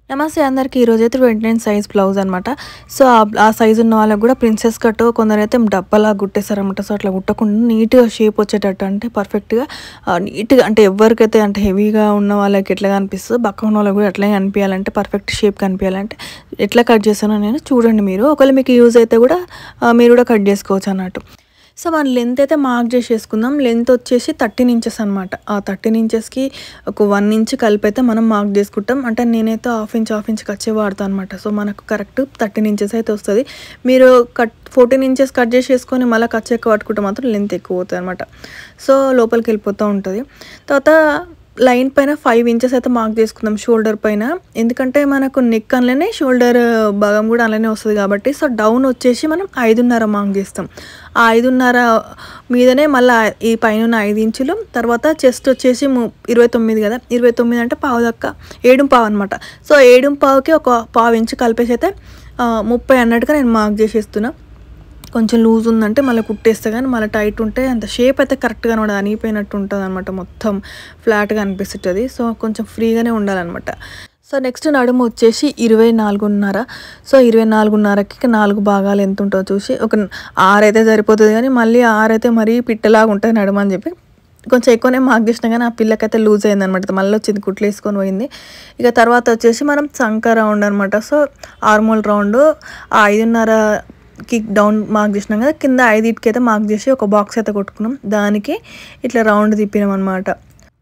నమస్తే అందరికీ ఈరోజైతే 29 సైజ్ బ్లౌజ్ అనమాట. సో ఆ సైజ్ ఉన్న వాళ్ళకి కూడా ప్రిన్సెస్ కట్ కొందరైతే డబ్బలా కుట్టేస్తారనమాట. సో అట్లా కుట్టకుండా నీట్గా షేప్ వచ్చేటట్టు అంటే పర్ఫెక్ట్గా నీట్గా అంటే ఎవరికైతే అంటే హెవీగా ఉన్న వాళ్ళకి ఎట్లా కనిపిస్తుందో బక్క ఉన్న వాళ్ళకి కూడా అట్లా కనిపించాలంటే పర్ఫెక్ట్ షేప్ కనిపించాలంటే ఎట్లా కట్ చేస్తానో నేను చూడండి. మీరు ఒకవేళ మీకు యూజ్ అయితే కూడా మీరు కూడా కట్ చేసుకోవచ్చు అన్నట్టు. సో మన లెంత్ అయితే మార్క్ చేసేసుకుందాం. లెంత్ వచ్చేసి 13 ఇంచెస్ అనమాట. ఆ 13 ఇంచెస్కి ఒక 1 ఇంచ్ కలిపి అయితే మనం మార్క్ చేసుకుంటాం. అంటే నేనైతే హాఫ్ ఇంచ్ కచ్చే వాడతాను అనమాట. సో మనకు కరెక్ట్ 13 ఇంచెస్ అయితే వస్తుంది. మీరు 14 ఇంచెస్ కట్ చేసేసుకొని మళ్ళీ కచ్చ ఎక్కువ పట్టుకుంటే మాత్రం లెంత్ ఎక్కువ అవుతుంది అనమాట. సో లోపలికి వెళ్ళిపోతూ ఉంటుంది. తర్వాత లైన్ పైన 5 ఇంచెస్ అయితే మార్క్ చేసుకుందాం షోల్డర్ పైన. ఎందుకంటే మనకు నెక్ అనలోనే షోల్డర్ భాగం కూడా అలానే వస్తుంది కాబట్టి. సో డౌన్ వచ్చేసి మనం 5.5 మార్క్ చేస్తాం. ఆ 5.5 మీదనే మళ్ళీ ఈ పైన 5 ఇంచులు. తర్వాత చెస్ట్ వచ్చేసి 29 కదా, 29 అంటే పావు దక్క 7.5 అనమాట. సో 7.5కి ఒక పావు ఇంచు కలిపేసి అయితే 30 అన్నట్టుగా నేను మార్క్ చేసేస్తున్నా. కొంచెం లూజ్ ఉందంటే మళ్ళీ కుట్టేస్తే కానీ మళ్ళీ టైట్ ఉంటే అంత షేప్ అయితే కరెక్ట్గా ఉండదు, అనిపోయినట్టు ఉంటుంది అనమాట. మొత్తం ఫ్లాట్గా అనిపిస్తుంది. సో కొంచెం ఫ్రీగానే ఉండాలన్నమాట. సో నెక్స్ట్ నడుము వచ్చేసి 24.5. సో 24.5కి 4 భాగాలు ఎంత ఉంటుందో చూసి ఒక 6 అయితే సరిపోతుంది. కానీ మళ్ళీ 6 అయితే మరీ పిట్టలాగా ఉంటుంది నడుము అని చెప్పి కొంచెం ఎక్కువనే మార్క్ చేసినా కానీ ఆ పిల్లకైతే లూజ్ అయిందనమాట. మళ్ళీ వచ్చింది కుట్లు వేసుకొని పోయింది. ఇక తర్వాత వచ్చేసి మనం చంక రౌండ్ అనమాట. సో ఆర్మోల్ రౌండ్ 5.5కి డౌన్ మార్క్ చేసినాం కదా, కింద 5కి అయితే మార్క్ చేసి ఒక బాక్స్ అయితే కొట్టుకున్నాం. దానికి ఇట్లా రౌండ్ తిప్పినాం అనమాట.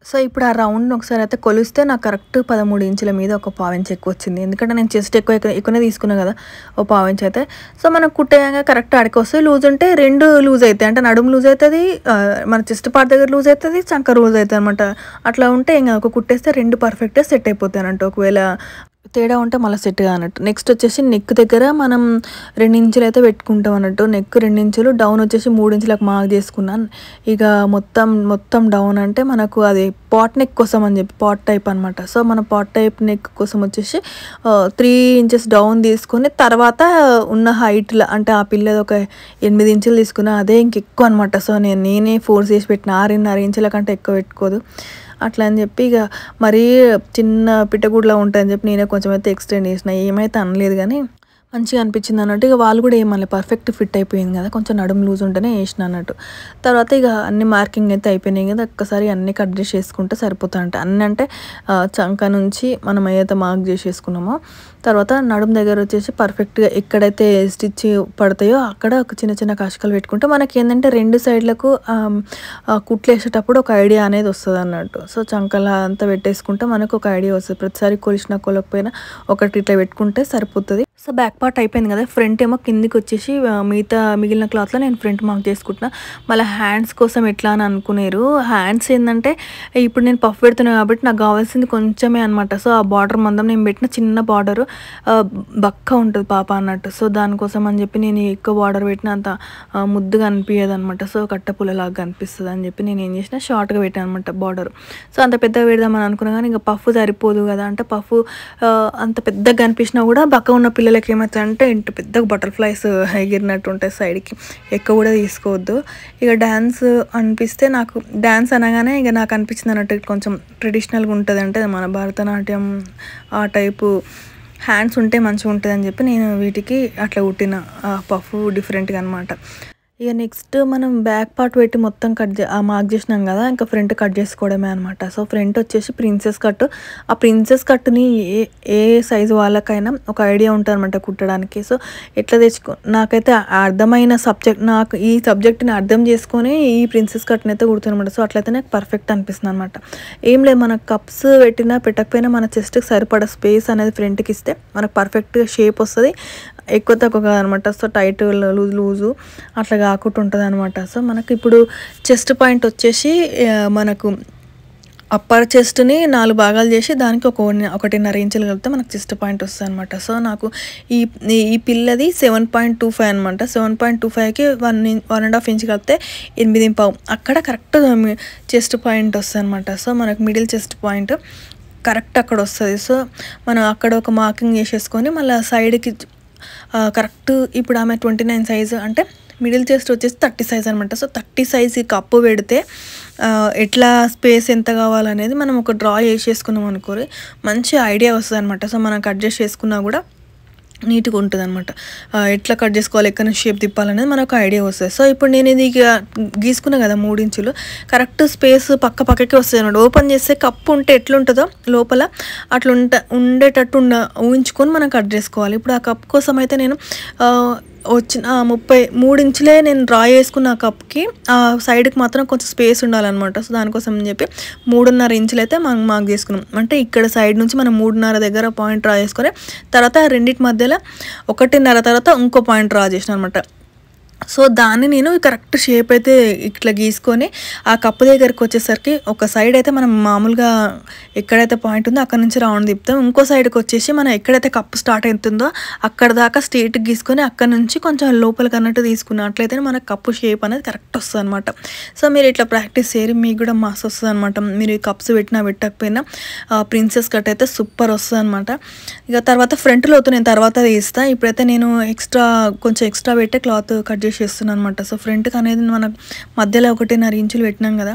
సో ఇప్పుడు ఆ రౌండ్ ఒకసారి అయితే కొలిస్తే నాకు కరెక్ట్ 13 ఇంచుల మీద ఒక పావు ఇంచ్ ఎక్కువ వచ్చింది. ఎందుకంటే నేను చెస్ట్ ఎక్కువనే తీసుకున్నాను కదా, ఒక పావు ఇంచ్ అయితే. సో మనం కుట్టేయంగా కరెక్ట్ ఆడికి వస్తే లూజ్ ఉంటే 2 లూజ్ అవుతాయి. అంటే నడుము లూజ్ అవుతుంది, మన చెస్ట్ పార్ట్ దగ్గర లూజ్ అవుతుంది, చంక లూజ్ అవుతుంది అనమాట. అట్లా ఉంటే ఇంకా ఒక కుట్టేస్తే 2 పర్ఫెక్ట్గా సెట్ అయిపోతాయి అన్నట్టు. ఒకవేళ తేడా ఉంటే మళ్ళీ సెట్గా అన్నట్టు. నెక్స్ట్ వచ్చేసి నెక్ దగ్గర మనం 2 ఇంచులు అయితే పెట్టుకుంటాం అన్నట్టు. నెక్ 2 ఇంచులు, డౌన్ వచ్చేసి 3 ఇంచులకు మార్క్ చేసుకున్నాను. ఇక మొత్తం డౌన్ అంటే మనకు అది పాట్ నెక్ కోసం అని చెప్పి పాట్ టైప్ అనమాట. సో మన పాట్ టైప్ నెక్ కోసం వచ్చేసి 3 ఇంచెస్ డౌన్ తీసుకొని తర్వాత ఉన్న హైట్లో అంటే ఆ పిల్లది ఒక 8 ఇంచులు తీసుకున్నా, అదే ఇంకెక్కువ అనమాట. సో నేనే ఫోర్స్ చేసి పెట్టిన 6.5 ఇంచుల కంటే ఎక్కువ పెట్టుకోదు అట్లా అని చెప్పి. ఇక మరీ చిన్న పిట్టగూడలా ఉంటుందని చెప్పి నేనే కొంచెం అయితే ఎక్స్టెండ్ చేసిన. ఏమైతే అనలేదు కానీ మంచిగా అనిపించింది అన్నట్టు. ఇక వాళ్ళు కూడా ఏమన్నా పర్ఫెక్ట్ ఫిట్ అయిపోయింది కదా, కొంచెం నడుము లూజ్ ఉంటేనే వేసిన అన్నట్టు. తర్వాత ఇక అన్ని మార్కింగ్ అయితే అయిపోయినాయి కదా, ఒక్కసారి అన్ని కట్ చేసి వేసుకుంటే సరిపోతాయంట. అన్నీ అంటే చంక నుంచి మనం ఏదైతే మార్క్ చేసేసుకున్నామో తర్వాత నడుము దగ్గర వచ్చేసి పర్ఫెక్ట్గా ఎక్కడైతే స్టిచ్ పడతాయో అక్కడ ఒక చిన్న కషకలు పెట్టుకుంటే మనకి ఏంటంటే 2 సైడ్లకు కుట్లు వేసేటప్పుడు ఒక ఐడియా అనేది వస్తుంది అన్నట్టు. సో చంకల అంతా పెట్టేసుకుంటే మనకు ఒక ఐడియా వస్తుంది. ప్రతిసారి కొలిసినా కొలకపోయినా ఒకటి ఇట్లా పెట్టుకుంటే సరిపోతుంది. సో బ్యాక్ పార్ట్ అయిపోయింది కదా, ఫ్రంట్ ఏమో కిందికి వచ్చేసి మిగిలిన క్లాత్లో నేను ఫ్రంట్ మార్క్ చేసుకుంటున్నా. మళ్ళీ హ్యాండ్స్ కోసం ఎట్లా అని అనుకునేరు. హ్యాండ్స్ ఏంటంటే ఇప్పుడు నేను పఫ్ పెడుతున్నాను కాబట్టి నాకు కావాల్సింది కొంచెమే అనమాట. సో ఆ బార్డర్ మందం నేను పెట్టిన చిన్న బార్డరు బక్క ఉంటుంది పాప అన్నట్టు. సో దానికోసం అని చెప్పి నేను ఎక్కువ బార్డర్ పెట్టిన అంత ముద్దుగా అనిపించదు అనమాట. సో కట్టపుల్లలాగా అనిపిస్తుంది అని చెప్పి నేను ఏం చేసిన షార్ట్గా పెట్టాను అనమాట బార్డర్. సో అంత పెద్దగా పెడదామని అనుకున్నా కానీ ఇంకా పఫ్ సరిపోదు కదా, అంటే పఫ్ అంత పెద్దగా కనిపించినా కూడా బక్క ఉన్న పిల్లలకి ఏమవుతుంది అంటే ఇంత పెద్దగా బటర్ఫ్లైస్ ఎగిరినట్టు ఉంటాయి సైడ్కి, ఎక్కువ కూడా తీసుకోవద్దు. ఇక డ్యాన్స్ అనిపిస్తే నాకు డ్యాన్స్ అనగానే ఇక నాకు అనిపించింది అన్నట్టు కొంచెం ట్రెడిషనల్గా ఉంటుంది, అంటే మన భరతనాట్యం ఆ టైపు హ్యాండ్స్ ఉంటే మంచిగా ఉంటుంది అని చెప్పి నేను వీటికి అట్లా కుట్టిన పఫ్ డిఫరెంట్గా అనమాట. ఇక నెక్స్ట్ మనం బ్యాక్ పార్ట్ పెట్టి మొత్తం మార్క్ చేసినాం కదా, ఇంకా ఫ్రంట్ కట్ చేసుకోవడమే అనమాట. సో ఫ్రంట్ వచ్చేసి ప్రిన్సెస్ కట్. ఆ ప్రిన్సెస్ కట్ని ఏ సైజు వాళ్ళకైనా ఒక ఐడియా ఉంటుంది అనమాట కుట్టడానికి. సో ఎట్లా నాకైతే అర్థమైన నాకు ఈ సబ్జెక్ట్ని అర్థం చేసుకొని ఈ ప్రిన్సెస్ కట్ని అయితే కుడుతున్నమాట. సో అట్లయితే నాకు పర్ఫెక్ట్ అనిపిస్తుంది అనమాట. ఏం లేదు, మన కప్స్ పెట్టినా పెట్టకపోయినా మన చెస్ట్కి సరిపడా స్పేస్ అనేది ఫ్రంట్కి ఇస్తే మనకు పర్ఫెక్ట్గా షేప్ వస్తుంది. ఎక్కువ తక్కువ కాదనమాట. సో టైట్ లూజు అట్లా కాకుండా ఉంటుంది అనమాట. సో మనకు ఇప్పుడు చెస్ట్ పాయింట్ వచ్చేసి మనకు అప్పర్ చెస్ట్ని 4 భాగాలు చేసి దానికి 1.5 ఇంచులు కలిపితే మనకు చెస్ట్ పాయింట్ వస్తుంది అనమాట. సో నాకు ఈ పిల్లది 7.25 అనమాట. 7.25కి 1.5 ఇంచ్ కలిపితే 8.5 అక్కడ కరెక్ట్ చెస్ట్ పాయింట్ వస్తుంది అనమాట. సో మనకు మిడిల్ చెస్ట్ పాయింట్ కరెక్ట్ అక్కడ వస్తుంది. సో మనం అక్కడ ఒక మార్కింగ్ చేసేసుకొని మళ్ళీ సైడ్కి కరెక్ట్ ఇప్పుడు ఆమె 29 సైజు అంటే మిడిల్ చెస్ట్ వచ్చేసి 30 సైజ్ అనమాట. సో 30 సైజ్ కప్పు పెడితే ఎట్లా స్పేస్ ఎంత కావాలనేది మనం ఒక డ్రా చేసేసుకున్నాం అనుకోరి మంచి ఐడియా వస్తుంది అనమాట. సో మనం కట్ చేసి చేసుకున్నా కూడా నీట్గా ఉంటుంది అనమాట. ఎట్లా కట్ చేసుకోవాలి, ఎక్కడ నుంచి షేప్ తిప్పాలనేది మనకు ఐడియా వస్తుంది. సో ఇప్పుడు నేను ఇది గీసుకున్నా కదా 3 ఇంచులు, కరెక్ట్ స్పేస్ పక్కకి వస్తుంది అనమాట. ఓపెన్ చేస్తే కప్పు ఉంటే ఎట్లుంటుందో లోపల అట్లా ఉండేటట్టు ఊహించుకొని మనం కట్ చేసుకోవాలి. ఇప్పుడు ఆ కప్ కోసం అయితే నేను వచ్చిన 33 ఇంచులే నేను డ్రా చేసుకున్న ఆ కప్కి ఆ సైడ్కి మాత్రం కొంచెం స్పేస్ ఉండాలన్నమాట. సో దానికోసం అని చెప్పి 3.5 ఇంచులు అయితే మనం మార్క్ చేసుకున్నాం. అంటే ఇక్కడ సైడ్ నుంచి మనం 3.5 దగ్గర పాయింట్ డ్రా చేసుకొని తర్వాత రెండింటి మధ్యలో 1.5 తర్వాత ఇంకో పాయింట్ డ్రా చేసిన అనమాట. సో దాన్ని నేను కరెక్ట్ షేప్ అయితే ఇట్లా గీసుకొని ఆ కప్పు దగ్గరికి వచ్చేసరికి ఒక సైడ్ అయితే మనం మామూలుగా ఎక్కడైతే పాయింట్ ఉందో అక్కడ నుంచి రౌండ్ తిప్పుతాం, ఇంకో సైడ్కి వచ్చేసి మనం ఎక్కడైతే కప్పు స్టార్ట్ అవుతుందో అక్కడ దాకా స్ట్రేట్ గీసుకొని అక్కడ నుంచి కొంచెం లోపలికి అన్నట్టు తీసుకున్నట్లయితే మనకు కప్పు షేప్ అనేది కరెక్ట్ వస్తుంది అనమాట. సో మీరు ఇట్లా ప్రాక్టీస్ చేయరు, మీకు కూడా మస్తు వస్తుంది అనమాట. మీరు కప్స్ పెట్టకపోయినా ప్రిన్సెస్ కట్ అయితే సూపర్ వస్తుంది అనమాట. ఇక తర్వాత ఫ్రంట్ లోతు నేను తర్వాత తీస్తాను. ఇప్పుడైతే నేను కొంచెం ఎక్స్ట్రా పెట్టే క్లాత్ కట్ చేస్తున్నాను అనమాట. సో ఫ్రంట్కి అనేది మనం మధ్యలో 1.5 ఇంచులు పెట్టినాం కదా,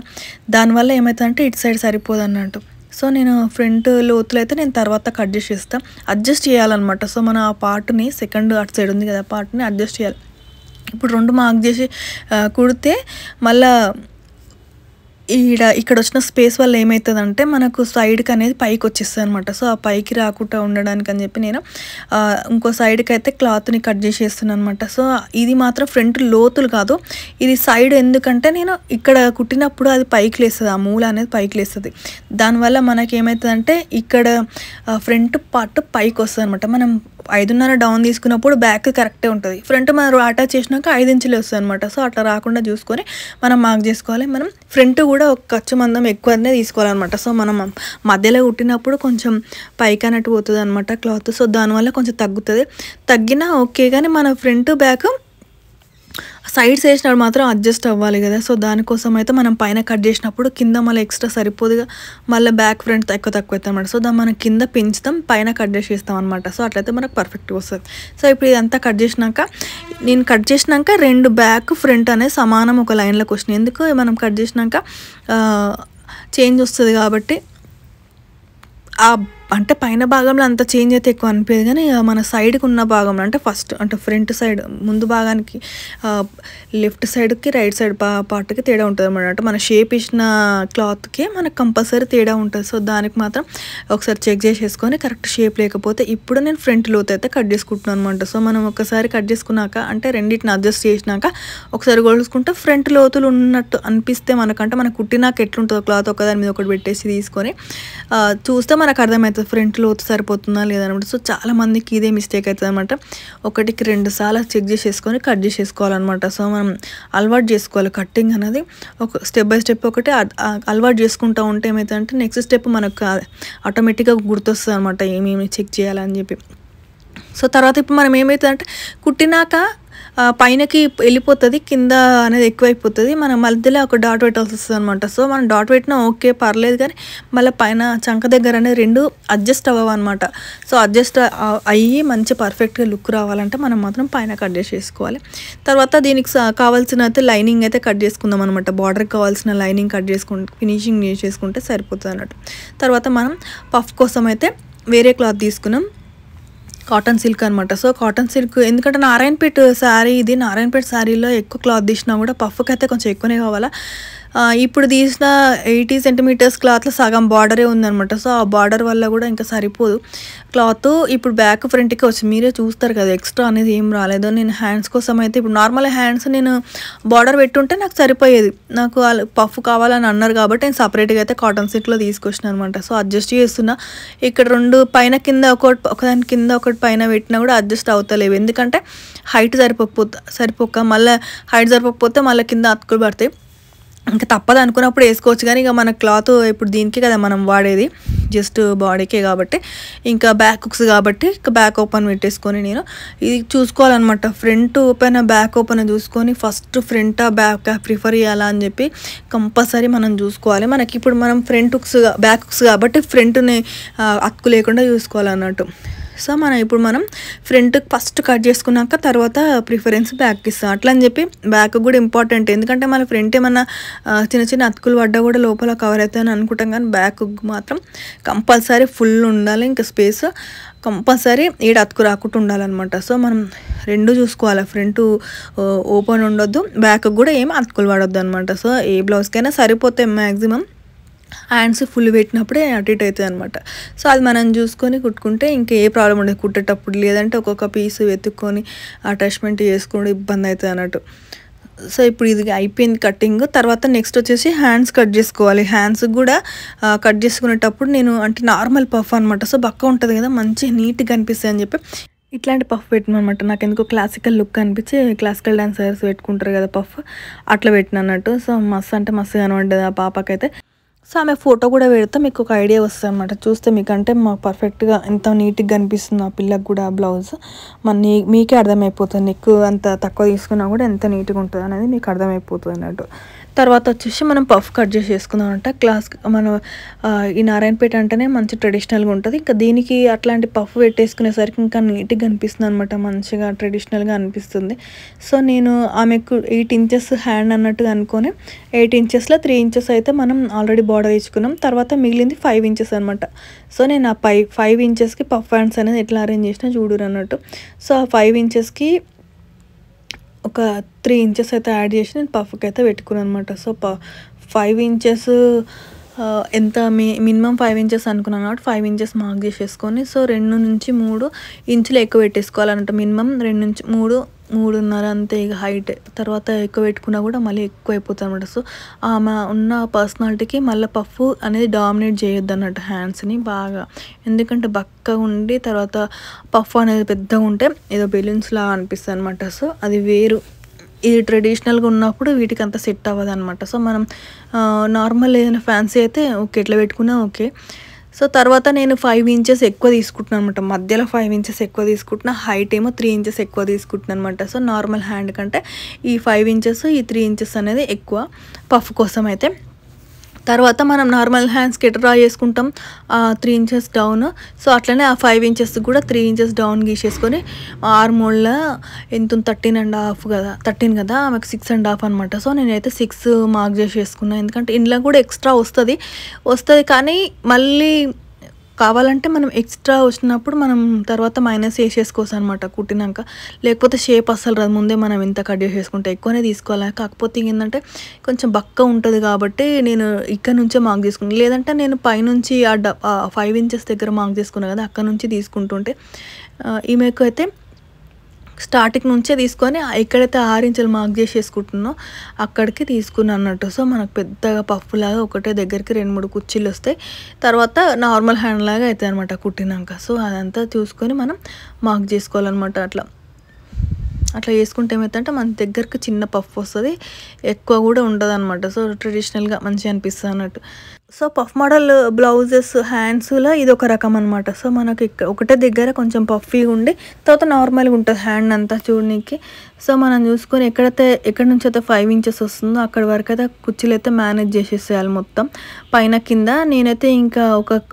దానివల్ల ఏమవుతుందంటే ఇటు సైడ్ సరిపోదు అన్నట్టు. సో నేను ఫ్రంట్ లోతులు అయితే నేను తర్వాత కట్ చేసేస్తాను, అడ్జస్ట్ చేయాలన్నమాట. సో మన ఆ పార్ట్ని సెకండ్ అటు సైడ్ ఉంది కదా పార్ట్ని అడ్జస్ట్ చేయాలి. ఇప్పుడు 2 మార్క్ చేసి కుడితే మళ్ళా ఇక్కడ వచ్చిన స్పేస్ వల్ల ఏమవుతుందంటే మనకు సైడ్కి అనేది పైకి వచ్చేస్తుంది అనమాట. సో ఆ పైకి రాకుండా ఉండడానికి అని చెప్పి నేను ఇంకో సైడ్కి అయితే క్లాత్ని కట్ చేసేస్తున్నాను అనమాట. సో ఇది మాత్రం ఫ్రంట్ లోతులు కాదు, ఇది సైడ్. ఎందుకంటే నేను ఇక్కడ కుట్టినప్పుడు అది పైకి లేస్తుంది, ఆ మూల అనేది పైకి లేస్తుంది. దానివల్ల మనకి ఏమవుతుందంటే ఇక్కడ ఫ్రంట్ పార్ట్ పైకి వస్తుంది అనమాట. మనం 5.5 డౌన్ తీసుకున్నప్పుడు బ్యాక్ కరెక్టే ఉంటుంది, ఫ్రంట్ మనం అటాచ్ చేసినాక 5 ఇంచులు వస్తుంది అనమాట. సో అట్లా రాకుండా చూసుకొని మనం మార్క్ చేసుకోవాలి. మనం ఫ్రంట్ కూడా ఒక ఖర్చు మందం ఎక్కువనే తీసుకోవాలన్నమాట. సో మనం మధ్యలో కుట్టినప్పుడు కొంచెం పైకి అన్నట్టు పోతుంది అనమాట క్లాత్. సో దానివల్ల కొంచెం తగ్గినా ఓకే, కానీ మన ఫ్రంట్ బ్యాక్ సైడ్స్ వేసినప్పుడు మాత్రం అడ్జస్ట్ అవ్వాలి కదా. సో దానికోసం అయితే మనం పైన కట్ చేసినప్పుడు కింద మళ్ళీ ఎక్స్ట్రా సరిపోదుగా, మళ్ళీ బ్యాక్ ఫ్రంట్ తక్కువ అవుతుంది అనమాట. సో దాన్ని మనం కింద పెంచుతాం, పైన కట్ చేసేస్తాం అనమాట. సో అట్లయితే మనకు పర్ఫెక్ట్గా వస్తుంది. సో ఇప్పుడు ఇదంతా కట్ చేసినాక నేను కట్ చేసినాక 2 బ్యాక్ ఫ్రంట్ అనేది సమానం ఒక లైన్లోకి వచ్చినాయి. ఎందుకు మనం కట్ చేసినాక చేంజ్ వస్తుంది కాబట్టి అంటే పైన భాగంలో అంత చేంజ్ అయితే ఎక్కువ అనిపించదు, కానీ మన సైడ్కి ఉన్న భాగంలో అంటే ఫ్రంట్ సైడ్ ముందు భాగానికి లెఫ్ట్ సైడ్కి రైట్ సైడ్ పార్ట్కి తేడా ఉంటుంది అనమాట. అంటే మన షేప్ ఇచ్చిన క్లాత్కి మనకు కంపల్సరీ తేడా ఉంటుంది. సో దానికి మాత్రం ఒకసారి చెక్ చేసేసుకొని కరెక్ట్ షేప్ లేకపోతే ఇప్పుడు నేను ఫ్రంట్ లోతు అయితే కట్ చేసుకుంటున్నాను అనమాట. సో మనం ఒకసారి కట్ చేసుకున్నాక అంటే రెండింటిని అడ్జస్ట్ చేసినాక ఒకసారి కొలుసుకుంటే ఫ్రంట్ లోతులు ఉన్నట్టు అనిపిస్తే మనకంటే మనకు కుట్టినాక ఎట్లుంటుందో క్లాత్ ఒకదాని మీద ఒకటి పెట్టేసి తీసుకొని చూస్తే మనకు అర్థమవుతుంది ఫ్రంట్ లోతు సరిపోతుందా లేదనమాట. సో చాలా మందికి ఇదే మిస్టేక్ అవుతుంది అనమాట. 1కి 2 సార్లు చెక్ చేసేసుకొని కట్ చేసేసుకోవాలన్నమాట. సో మనం అలవాటు చేసుకోవాలి కట్టింగ్ అనేది, ఒక స్టెప్ బై స్టెప్ ఒకటి అలవాటు చేసుకుంటూ ఉంటే ఏమవుతుందంటే నెక్స్ట్ స్టెప్ మనకు ఆటోమేటిక్గా గుర్తొస్తుంది అనమాట ఏమేమి చెక్ చేయాలని చెప్పి. సో తర్వాత ఇప్పుడు మనం ఏమవుతుందంటే కుట్టినాక పైనకి వెళ్ళిపోతుంది, కింద అనేది ఎక్కువైపోతుంది, మన మధ్యలో ఒక డాట్ పెట్టాల్సి వస్తుంది అనమాట. సో మనం డాట్ పెట్టినా ఓకే పర్లేదు, కానీ మళ్ళీ పైన చంక దగ్గర అనేది 2 అడ్జస్ట్ అవ్వనమాట. సో అడ్జస్ట్ అయ్యి మంచి పర్ఫెక్ట్గా లుక్ రావాలంటే మనం మాత్రం పైన కట్ చేసేసుకోవాలి. తర్వాత దీనికి కావాల్సిన అయితే లైనింగ్ అయితే కట్ చేసుకుందాం అనమాట. బార్డర్కి కావాల్సిన లైనింగ్ కట్ చేసుకుంటే ఫినిషింగ్ చేసుకుంటే సరిపోతుంది అన్నట్టు. తర్వాత మనం పఫ్ కోసం అయితే వేరే క్లాత్ తీసుకున్నాం, కాటన్ సిల్క్ అనమాట. సో కాటన్ సిల్క్ ఎందుకంటే నారాయణపేట శారీ, ఇది నారాయణపేట శారీలో ఎక్కువ క్లాత్ తీసినా కూడా పఫ్కి అయితే కొంచెం ఎక్కువనే కావాలా. ఇప్పుడు తీసిన 80 సెంటీమీటర్స్ క్లాత్లో సగం బార్డరే ఉందనమాట. సో ఆ బార్డర్ వల్ల కూడా ఇంకా సరిపోదు క్లాత్. ఇప్పుడు బ్యాక్ ఫ్రంట్కి వచ్చి మీరే చూస్తారు కదా ఎక్స్ట్రా అనేది ఏం రాలేదు. నేను హ్యాండ్స్ కోసం అయితే ఇప్పుడు నార్మల్ హ్యాండ్స్ నేను బార్డర్ పెట్టుంటే నాకు సరిపోయేది, నాకు పఫ్ కావాలని అన్నారు కాబట్టి నేను సపరేట్గా అయితే కాటన్ సిల్క్లో తీసుకొచ్చినాను అనమాట. సో అడ్జస్ట్ చేస్తున్నా, ఇక్కడ 2 పైన కింద ఒకదాని కింద ఒకటి పైన పెట్టినా కూడా అడ్జస్ట్ అవుతలేవు. ఎందుకంటే హైట్ సరిపోక మళ్ళీ హైట్ సరిపోకపోతే మళ్ళీ కింద అతుకులు పడతాయి. ఇంకా తప్పదు అనుకున్నప్పుడు వేసుకోవచ్చు, కానీ ఇక మన క్లాత్ ఇప్పుడు దీనికే కదా మనం వాడేది, జస్ట్ బాడీకే కాబట్టి ఇంకా బ్యాక్ హుక్స్ కాబట్టి బ్యాక్ ఓపెన్ పెట్టేసుకొని నేను ఇది చూసుకోవాలన్నమాట. ఫ్రంట్ ఓపెన్ బ్యాక్ ఓపెన్ చూసుకొని ఫస్ట్ ఫ్రంట్ బ్యాక్ ప్రిఫర్ చేయాలా అని చెప్పి కంపల్సరీ మనం చూసుకోవాలి. మనకి ఇప్పుడు మనం ఫ్రంట్ హుక్స్ బ్యాక్ హుక్స్ కాబట్టి ఫ్రంట్ని అతుకు లేకుండా చూసుకోవాలన్నట్టు. సో మనం ఫ్రంట్ ఫస్ట్ కట్ చేసుకున్నాక తర్వాత ప్రిఫరెన్స్ బ్యాక్ ఇస్తాం. అట్లా అని చెప్పి బ్యాక్ కూడా ఇంపార్టెంట్, ఎందుకంటే మన ఫ్రంట్ ఏమన్నా చిన్న చిన్న అతుకులు పడ్డా కూడా లోపల కవర్ అవుతాయని అనుకుంటాం, కానీ బ్యాక్ మాత్రం కంపల్సరీ ఫుల్ ఉండాలి. ఇంకా స్పేస్ కంపల్సరీ ఈడ అతుకు రాకుండా ఉండాలన్నమాట. సో మనం రెండు చూసుకోవాలి, ఫ్రంట్ ఓపెన్ ఉండొద్దు, బ్యాక్ కూడా ఏం అతుకులు పడొద్దు అనమాట. సో ఏ బ్లౌజ్కైనా సరిపోతాయి మ్యాక్సిమం, హ్యాండ్స్ ఫుల్ పెట్టినప్పుడే అటు ఇటు అవుతుంది అనమాట. సో అది మనం చూసుకొని కుట్టుకుంటే ఇంకా ఏ ప్రాబ్లం ఉండదు కుట్టేటప్పుడు, లేదంటే ఒక్కొక్క పీస్ వెతుక్కొని అటాచ్మెంట్ చేసుకోవడం ఇబ్బంది అవుతుంది అన్నట్టు. సో ఇప్పుడు ఇది అయిపోయింది కటింగ్. తర్వాత నెక్స్ట్ వచ్చేసి హ్యాండ్స్ కట్ చేసుకోవాలి. హ్యాండ్స్ కూడా కట్ చేసుకునేటప్పుడు నేను అంటే నార్మల్ పఫ్ అనమాట, సో బక్క ఉంటుంది కదా మంచి నీట్గా అనిపిస్తుంది అని చెప్పి ఇట్లాంటి పఫ్ పెట్టినమాట. నాకు ఎందుకో క్లాసికల్ లుక్ అనిపించి, క్లాసికల్ డాన్సర్స్ పెట్టుకుంటారు కదా పఫ్, అట్లా పెట్టిన అన్నట్టు. సో మస్తు అంటే మస్తు కనబడ్డది ఆ పాపకైతే. సో ఆమె ఫోటో కూడా పెడితే మీకు ఒక ఐడియా వస్తుంది అనమాట, చూస్తే మీకంటే మాకు పర్ఫెక్ట్గా ఎంత నీట్గా అనిపిస్తుంది ఆ పిల్లకి కూడా ఆ బ్లౌజ్ మీకే అర్థమైపోతుంది. నీకు అంత తక్కువ తీసుకున్నా కూడా ఎంత నీట్గా ఉంటుంది అనేది మీకు అర్థమైపోతుంది అన్నట్టు. తర్వాత వచ్చేసి మనం పఫ్ కట్ చేసి వేసుకుందాం అంట. క్లాస్ మనం ఈ నారాయణపేట అంటేనే మంచి ట్రెడిషనల్గా ఉంటుంది, ఇంకా దీనికి అట్లాంటి పఫ్ పెట్టేసుకునేసరికి ఇంకా నీట్గా అనిపిస్తుంది అనమాట, మంచిగా ట్రెడిషనల్గా అనిపిస్తుంది. సో నేను ఆమెకు 8 ఇంచెస్ హ్యాండ్ అన్నట్టుగా అనుకొని 8 ఇంచెస్లో 3 ఇంచెస్ అయితే మనం ఆల్రెడీ బార్డర్ ఇచ్చుకున్నాం, తర్వాత మిగిలింది 5 ఇంచెస్ అనమాట. సో నేను ఆ 5 ఇంచెస్కి పఫ్ హ్యాండ్స్ అనేది ఎట్లా అరేంజ్ చేసినా చూడురు అన్నట్టు. సో ఆ 5 ఇంచెస్కి ఒక 3 ఇంచెస్ అయితే యాడ్ చేసి నేను పఫ్కి అయితే పెట్టుకున్నాను అనమాట. సో 5 ఇంచెస్ ఎంత మినిమం 5 ఇంచెస్ అనుకున్నాను కాబట్టి 5 ఇంచెస్ మార్క్ చేసేసుకొని, సో 2 నుంచి 3 ఇంచులు ఎక్కువ పెట్టేసుకోవాలన్నమాట. మినిమం 2 నుంచి 3.5 అంతే ఇక హైట్. తర్వాత ఎక్కువ పెట్టుకున్నా కూడా మళ్ళీ ఎక్కువ అయిపోతుంది అనమాట. సో ఆమె ఉన్న పర్సనాలిటీకి మళ్ళీ పఫ్ అనేది డామినేట్ చేయొద్దు అన్నట్టు హ్యాండ్స్ని బాగా, ఎందుకంటే బక్కగా ఉండి తర్వాత పఫ్ అనేది పెద్దగా ఉంటే ఏదో బెలూన్స్ లాగా అనిపిస్తుంది అనమాట. సో అది వేరు, ఇది ట్రెడిషనల్గా ఉన్నప్పుడు వీటికి అంత సెట్ అవ్వదు అనమాట. సో మనం నార్మల్ ఏదైనా ఫ్యాన్సీ అయితే ఓకే ఎట్లా పెట్టుకున్నా ఓకే. సో తర్వాత నేను 5 ఇంచెస్ ఎక్కువ తీసుకుంటున్నాను అనమాట, మధ్యలో 5 ఇంచెస్ ఎక్కువ తీసుకుంటున్నా, హైట్ ఏమో 3 ఇంచెస్ ఎక్కువ తీసుకుంటున్నాను అనమాట. సో నార్మల్ హ్యాండ్ కంటే ఈ 5 ఇంచెస్ ఈ 3 ఇంచెస్ అనేది ఎక్కువ పఫ్ కోసం అయితే. తర్వాత మనం నార్మల్ హ్యాండ్స్కి ఎట్లా డ్రా చేసుకుంటాం 3 ఇంచెస్ డౌన్, సో అట్లనే ఆ 5 ఇంచెస్ కూడా 3 ఇంచెస్ డౌన్ గీసేసుకొని ఆర్మోల్లో ఎంత 13.5 కదా, 13 కదా, ఆమెకు 6.5 అనమాట. సో నేనైతే 6 మార్క్ చేసి వేసుకున్నాను, ఎందుకంటే ఇంట్లో కూడా ఎక్స్ట్రా వస్తుంది కానీ మళ్ళీ కావాలంటే మనం ఎక్స్ట్రా వచ్చినప్పుడు మనం తర్వాత మైనస్ వేసేసుకోవచ్చు అనమాట కుట్టినాక, లేకపోతే షేప్ అస్సలు రాదు. ముందే మనం ఇంత కట్ చేసేసుకుంటే ఎక్కువనే తీసుకోవాలి. కాకపోతే ఏంటంటే కొంచెం బక్క ఉంటుంది కాబట్టి నేను ఇక్కడ నుంచే మార్క్ తీసుకున్నాను, లేదంటే నేను పైనుంచి ఆ 5 ఇంచెస్ దగ్గర మార్క్ చేసుకున్నాను కదా, అక్కడ నుంచి తీసుకుంటుంటే ఈమెకు అయితే స్టార్టింగ్ నుంచే తీసుకొని ఎక్కడైతే 6 ఇంచులు మార్క్ చేసేసుకుంటున్నానో అక్కడికి తీసుకున్నాను అన్నట్టు. సో మనకు పెద్దగా పఫ్ లాగా ఒకటే దగ్గరికి 2-3 కుర్చీలు వస్తాయి, తర్వాత నార్మల్ హ్యాండ్ లాగా అవుతాయి అనమాట కుట్టినాక. సో అదంతా చూసుకొని మనం మార్క్ చేసుకోవాలన్నమాట. అట్లా చేసుకుంటే ఏమవుతుందంటే మన దగ్గరకు చిన్న పఫ్ వస్తుంది, ఎక్కువ కూడా ఉండదు అనమాట. సో ట్రెడిషనల్గా మంచిగా అనిపిస్తుంది అన్నట్టు. సో పఫ్ మోడల్ బ్లౌజెస్ హ్యాండ్స్లో ఇది ఒక రకం అనమాట. సో మనకి ఒకటే దగ్గర కొంచెం పఫీగా ఉండి తర్వాత నార్మల్గా ఉంటుంది హ్యాండ్ అంతా చూడడానికి. సో మనం చూసుకొని ఎక్కడి నుంచి అయితే 5 ఇంచెస్ వస్తుందో అక్కడి వరకు అయితే కుర్చీలు అయితే మేనేజ్ చేసేసేయాలి మొత్తం పైన కింద. నేనైతే ఇంకా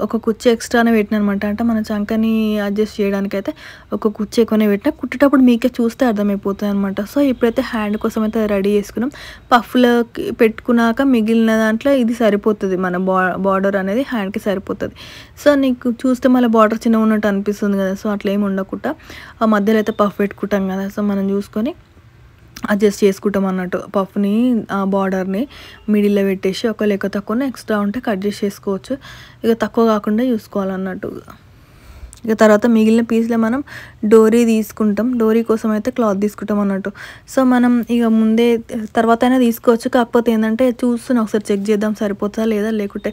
ఒక కుర్చీ ఎక్స్ట్రానే పెట్టిన అనమాట, అంటే మన చంకని అడ్జస్ట్ చేయడానికైతే ఒక కుర్చీ ఎక్కువనే పెట్టిన, కుట్టేటప్పుడు మీకే చూస్తే అర్థమైపోతుంది అనమాట. సో ఇప్పుడైతే హ్యాండ్ కోసం అయితే రెడీ చేసుకున్నాం. పఫ్లో పెట్టుకున్నాక మిగిలిన దాంట్లో ఇది సరిపోతుంది, మన బార్డర్ అనేది హ్యాండ్కి సరిపోతుంది. సో నీకు చూస్తే మళ్ళీ బార్డర్ చిన్నగా ఉన్నట్టు అనిపిస్తుంది కదా, సో అట్లా ఏమి ఉండకుండా ఆ మధ్యలో అయితే పఫ్ పెట్టుకుంటాం కదా, సో మనం చూసుకొని అడ్జస్ట్ చేసుకుంటాం అన్నట్టు. పఫ్ని ఆ బార్డర్ని మిడిల్లో పెట్టేసి ఒక లెక్క తక్కువ ఎక్స్ట్రా ఉంటే కట్ చేసి చేసుకోవచ్చు, ఇక తక్కువ కాకుండా చూసుకోవాలన్నట్టు. ఇక తర్వాత మిగిలిన పీస్లో మనం డోరీ తీసుకుంటాం, డోరీ కోసం అయితే క్లాత్ తీసుకుంటాం అన్నట్టు. సో మనం ఇక ముందే తర్వాత అయినా తీసుకోవచ్చు, కాకపోతే ఏంటంటే చూస్తున్నా ఒకసారి చెక్ చేద్దాం సరిపోతుందా లేదా, లేకుంటే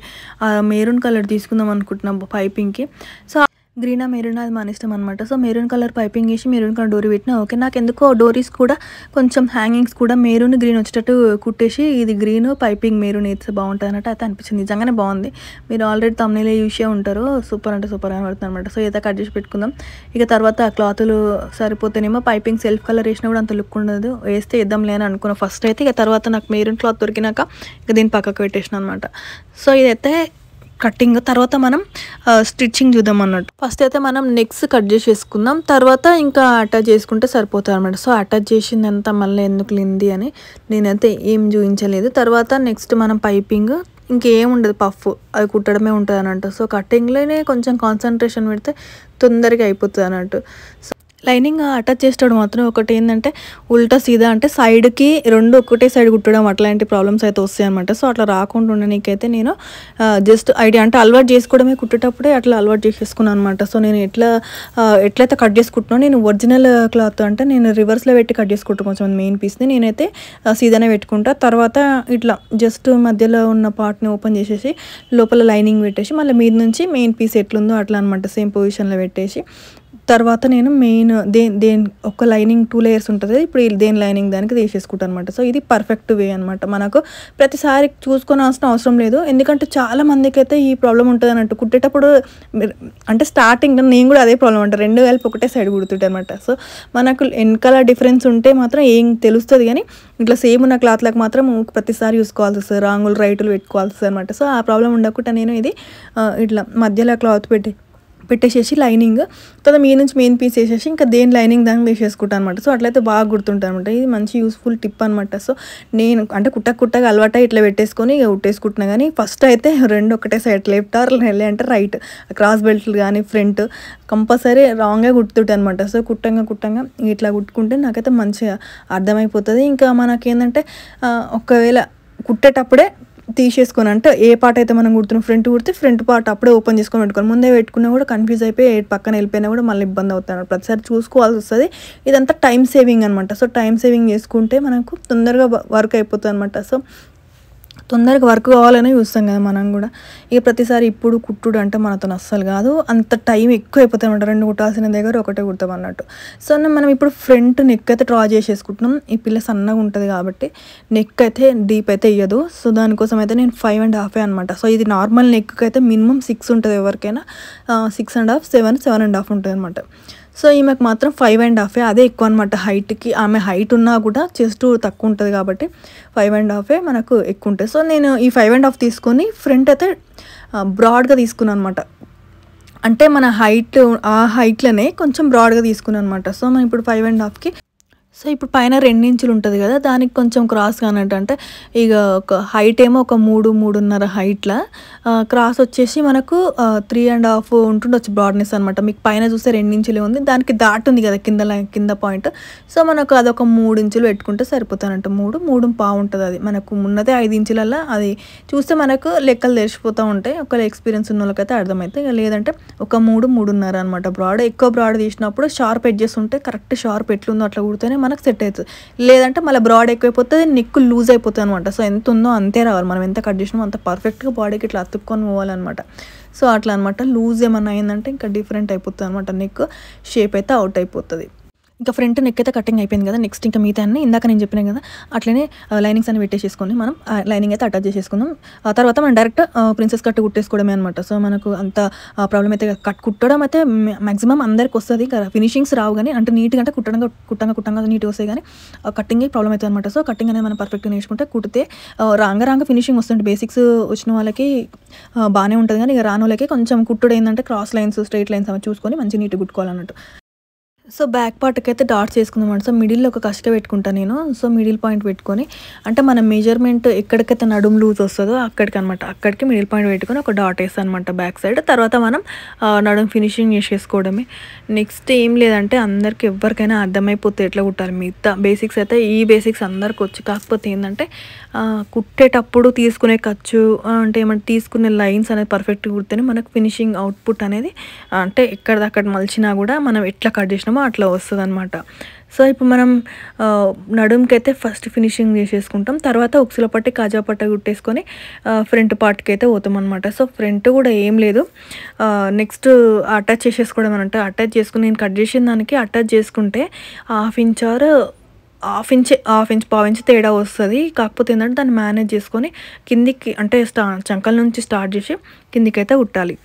మెరూన్ కలర్ తీసుకుందాం అనుకుంటున్నాం పైపింగ్కి. సో గ్రీనా మెరూన్ అది మన ఇష్టం అనమాట. సో మెరూన్ కలర్ పైపింగ్ వేసి మెరూన్ కలర్ డోరీ పెట్టినా ఓకే. నాకు ఎందుకో డోరీస్ కూడా కొంచెం హ్యాంగింగ్స్ కూడా మెరూన్ గ్రీన్ వచ్చేటట్టు కుట్టేసి ఇది గ్రీన్ పైపింగ్ మెరూన్ వేస్తే బాగుంటుంది అన్నట్టు అయితే అనిపించింది. నిజంగానే బాగుంది, మీరు ఆల్రెడీ తమ్ముళ్ళు చూసే ఉంటారు, సూపర్ అంటే సూపర్ కనబడుతుంది అనమాట. సో అయితే కట్ చేసి పెట్టుకుందాం. ఇక తర్వాత ఆ క్లాతులు సరిపోతేనేమో పైపింగ్ సెల్ఫ్ కలర్ వేసినా కూడా అంత లుక్ ఉండదు, వేస్తే ఇద్దాంలే అని అనుకున్నా ఫస్ట్ అయితే. ఇక తర్వాత నాకు మెరూన్ క్లాత్ దొరికినాక ఇక దీన్ని పక్కకు పెట్టేసిన అనమాట. సో ఇదైతే కటింగ్. తర్వాత మనం స్టిచ్చింగ్ చూద్దాం అన్నట్టు. ఫస్ట్ అయితే మనం నెక్స్ కట్ చేసేసుకుందాం, తర్వాత ఇంకా అటాచ్ చేసుకుంటే సరిపోతుంది అనమాట. సో అటాచ్ చేసిందంతా మళ్ళీ ఎందుకు లేనిది అని నేనైతే ఏం చూపించలేదు. తర్వాత నెక్స్ట్ మనం పైపింగ్, ఇంకేం ఉండదు, పఫ్ అది కుట్టడమే ఉంటుంది అన్నట్టు. సో కటింగ్లోనే కొంచెం కాన్సన్ట్రేషన్ పెడితే తొందరగా అయిపోతుంది అన్నట్టు. సో లైనింగ్ అటాచ్ చేసేటప్పుడు మాత్రం ఒకటి ఏంటంటే ఉల్టా సీదా అంటే సైడ్కి రెండు ఒకటే సైడ్ కుట్టడం అట్లాంటి ప్రాబ్లమ్స్ అయితే వస్తాయి అనమాట. సో అట్లా రాకుండా ఉండడానికైతే నేను జస్ట్ ఐడియా అంటే అలవాటు చేసుకోవడమే, కుట్టేటప్పుడే అట్లా అలవాటు చేసేసుకున్నాను అనమాట. సో నేను ఎట్లయితే కట్ చేసుకుంటున్నాను, నేను ఒరిజినల్ క్లాత్ అంటే నేను రివర్స్లో పెట్టి కట్ చేసుకుంటాను కొంచెం మెయిన్ పీస్ని, నేనైతే సీదానే పెట్టుకుంటా. తర్వాత ఇట్లా జస్ట్ మధ్యలో ఉన్న పార్ట్ని ఓపెన్ చేసేసి లోపల లైనింగ్ పెట్టేసి మళ్ళీ మీద నుంచి మెయిన్ పీస్ ఎట్లుందో అట్లా అనమాట సేమ్ పొజిషన్లో పెట్టేసి తర్వాత నేను మెయిన్ దేని ఒక లైనింగ్ 2 లేయర్స్ ఉంటుంది, ఇప్పుడు దేని లైనింగ్ దానికి తీసేసుకుంటాను అనమాట. సో ఇది పర్ఫెక్ట్ వే అనమాట. మనకు ప్రతిసారి చూసుకోవాల్సిన అవసరం లేదు, ఎందుకంటే చాలా మందికి అయితే ఈ ప్రాబ్లం ఉంటుంది అన్నట్టు. కుట్టేటప్పుడు అంటే స్టార్టింగ్ నేను కూడా అదే ప్రాబ్లం అంట, రెండు కలిపి ఒకటే సైడ్ కుడుతుంటే అనమాట. సో మనకు వెనకాల డిఫరెన్స్ ఉంటే మాత్రం ఏం తెలుస్తుంది, కానీ ఇట్లా సేమ్ ఉన్న క్లాత్లకు మాత్రం ప్రతిసారి చూసుకోవాల్సి వస్తుంది, రాంగులు రైటులు పెట్టుకోవాల్సి వస్తుంది అనమాట. సో ఆ ప్రాబ్లం ఉండకుండా నేను ఇది ఇట్లా మధ్యలో క్లాత్ పెట్టేసేసి లైనింగ్ తర్వాత మీ నుంచి మెయిన్ పీస్ వేసేసి ఇంకా దేని లైనింగ్ దానికి వేసేసుకుంటాను అనమాట. సో అట్లయితే బాగా గుర్తుంటుంది అనమాట. ఇది మంచి యూస్ఫుల్ టిప్ అనమాట. సో నేను అంటే కుట్టగా అలవాటు ఇట్లా పెట్టేసుకొని కుట్టేసుకుంటున్నా, కానీ ఫస్ట్ అయితే రెండు ఒకటే సైడ్ లెఫ్ట్ ఆర్ అంటే రైట్ క్రాస్ బెల్ట్లు కానీ ఫ్రంట్ కంపల్సరీ రాంగ్గా కుడుతుంటాయి అనమాట. సో కుట్టంగా ఇట్లా కుట్టుకుంటే నాకైతే మంచిగా అర్థమైపోతుంది. ఇంకా మనకేంటంటే ఒకవేళ కుట్టేటప్పుడే తీసేసుకొని అంటే ఏ పార్ట్ అయితే మనం కుడుతున్నాం ఫ్రంట్ కుడితే ఫ్రంట్ పార్ట్ అప్పుడే ఓపెన్ చేసుకొని పెట్టుకోవాలి, ముందే పెట్టుకున్నా కూడా కన్ఫ్యూజ్ అయిపోయి పక్కన వెళ్ళిపోయినా కూడా మళ్ళీ ఇబ్బంది అవుతాను, ప్రతిసారి చూసుకోవాల్సి వస్తుంది. ఇదంతా టైం సేవింగ్ అనమాట. సో టైం సేవింగ్ చేసుకుంటే మనకు తొందరగా వర్క్ అయిపోతుంది అనమాట. సో తొందరగా వర్క్ కావాలనే చూస్తాం కదా మనం కూడా. ఇక ప్రతిసారి ఇప్పుడు కుట్టుడు అంటే మనతో అస్సలు కాదు, అంత టైం ఎక్కువ అయిపోతుంది అనమాట. రెండు కుట్టాల్సిన దగ్గర ఒకటే కుడతాం అన్నట్టు. సో మనం ఇప్పుడు ఫ్రంట్ నెక్ అయితే డ్రా చేసేసుకుంటున్నాం. ఈ పిల్ల సన్నగా ఉంటుంది కాబట్టి నెక్ అయితే డీప్ అయితే ఇయ్యదు. సో దానికోసం అయితే నేను 5.5 అనమాట. సో ఇది నార్మల్ నెక్కి అయితే మినిమం 6 ఉంటుంది, ఎవరికైనా 6.5 7.5 ఉంటుంది అనమాట. సో ఈమెకు మాత్రం 5.5 అదే ఎక్కువ అనమాట హైట్కి. ఆమె హైట్ ఉన్నా కూడా చెస్ట్ తక్కువ ఉంటుంది కాబట్టి 5.5 మనకు ఎక్కువ ఉంటుంది. సో నేను ఈ 5.5 తీసుకొని ఫ్రంట్ అయితే బ్రాడ్గా తీసుకున్నాను అనమాట. అంటే మన హైట్ ఆ హైట్లోనే కొంచెం బ్రాడ్గా తీసుకున్నాను అనమాట. సో మనం ఇప్పుడు 5.5కి సో ఇప్పుడు పైన 2 ఇంచులు ఉంటుంది కదా, దానికి కొంచెం క్రాస్గా అన్నట్టు అంటే ఇక ఒక హైట్ ఏమో ఒక 3.5 హైట్లో, క్రాస్ వచ్చేసి మనకు 3.5 ఉంటుండొచ్చు బ్రాడ్నెస్ అనమాట. మీకు పైన చూస్తే 2 ఇంచులే ఉంది, దానికి దాటి ఉంది కదా కింద పాయింట్. సో మనకు అదొక 3 ఇంచులు పెట్టుకుంటే సరిపోతానంట. 3.5 ఉంటుంది అది. మనకు ఉన్నదే 5 ఇంచులలో, అది చూస్తే మనకు లెక్కలు తెలిసిపోతూ ఉంటాయి. ఒకవేళ ఎక్స్పీరియన్స్ ఉన్న వాళ్ళకైతే అర్థమైతే, ఇక లేదంటే ఒక 3.5 అనమాట బ్రాడ్. ఎక్కువ బ్రాడ్ తీసినప్పుడు షార్ప్ ఎడ్జెస్ ఉంటే కరెక్ట్ షార్ప్ ఎట్లుందో అట్లా కుడితేనే మనకు సెట్ అవుతుంది, లేదంటే మళ్ళీ బ్రాడ్ ఎక్కువైపోతుంది, నెక్ లూజ్ అయిపోతుంది అనమాట. సో ఎంత ఉందో అంతే రావాలి, మనం ఎంత కట్ చేసినామో అంత పర్ఫెక్ట్గా బాడీకి ఇట్లా అతుక్కొని పోవాలన్నమాట. సో అట్లా అనమాట. లూజ్ ఏమన్నా అయిందంటే ఇంకా డిఫరెంట్ అయిపోతుంది అనమాట, నెక్ షేప్ అయితే అవుట్ అయిపోతుంది. ఇంకా ఫ్రంట్ నెక్ అయితే కటింగ్ అయిపోయింది కదా, నెక్స్ట్ ఇంకా మిగతా అన్ని ఇందాక నేను చెప్పినాను కదా అట్లనే లైనింగ్స్ అన్ని పెట్టేసేసుకొని మనం లైనింగ్ అయితే అటాచ్ చేసేసుకుందాం. ఆ తర్వాత మనం డైరెక్ట్ ప్రిన్సెస్ కట్ కుట్టేసుకోవడమే అనమాట. సో మనకు అంత ప్రాబ్లం అయితే కుట్టడం అయితే మ్యాక్సిమం అందరికి వస్తుంది, ఫినిషింగ్స్ రావు కానీ అంటే నీట్గా అంటే కుట్టంగా నీట్గా వస్తాయి, కానీ కటింగ్ ప్రాబ్లం అవుతుంది అనమాట. సో కటింగ్ అనేది మనం పర్ఫెక్ట్గా నేర్చుకుంటే కుడితే రాంగ ఫినిషింగ్ వస్తుంది. బేసిక్స్ వచ్చిన వాళ్ళకి బాగానే ఉంటుంది, కానీ ఇక రాని వాళ్ళకి కొంచెం కుట్టుడు ఏంటంటే క్రాస్ లైన్స్ స్ట్రైట్ లైన్స్ అవి చూసుకొని మంచి నీట్గా కుట్టుకోవాలన్నట్టు. సో బ్యాక్ పార్ట్కి అయితే డాట్స్ వేసుకుందాం. సో మిడిల్లో ఒక కష్ట పెట్టుకుంటాను నేను. సో మిడిల్ పాయింట్ పెట్టుకొని అంటే మన మెజర్మెంట్ ఎక్కడికైతే నడుము లూజ్ వస్తుందో అక్కడికి అనమాట, అక్కడికి మిడిల్ పాయింట్ పెట్టుకొని ఒక డాట్ వేస్తాను అనమాట బ్యాక్ సైడ్. తర్వాత మనం నడుము ఫినిషింగ్ చేసేసుకోవడమే. నెక్స్ట్ ఏం లేదంటే అందరికి ఎవరికైనా అర్థమైపోతే ఎట్లా కుట్టాలి. మిగతా బేసిక్స్ అయితే ఈ బేసిక్స్ అందరికి వచ్చు, కాకపోతే ఏంటంటే కుట్టేటప్పుడు తీసుకునే ఖర్చు అంటే ఏమంటే తీసుకునే లైన్స్ అనేది పర్ఫెక్ట్గా కుడితేనే మనకు ఫినిషింగ్ అవుట్పుట్ అనేది అంటే ఎక్కడిదక్కడ మలిచినా కూడా మనం ఎట్లా కట్ చేసినామో అట్లా వస్తుంది అనమాట. సో ఇప్పుడు మనం నడుముకి అయితే ఫస్ట్ ఫినిషింగ్ చేసేసుకుంటాం, తర్వాత ఉక్సుల పట్టి కాజా పట్ట కుట్టేసుకొని ఫ్రంట్ పార్ట్కి అయితే పోతాం అనమాట. సో ఫ్రంట్ కూడా ఏం లేదు, నెక్స్ట్ అటాచ్ చేసేసుకోవడం అంటే అటాచ్ చేసుకుని నేను కట్ చేసిన దానికి అటాచ్ చేసుకుంటే హాఫ్ ఇంచ్ పావు ఇంచ్ తేడా వస్తుంది. కాకపోతే ఏంటంటే దాన్ని మేనేజ్ చేసుకొని కిందికి అంటే చంకల నుంచి స్టార్ట్ చేసి కిందికి అయితే కుట్టాలి.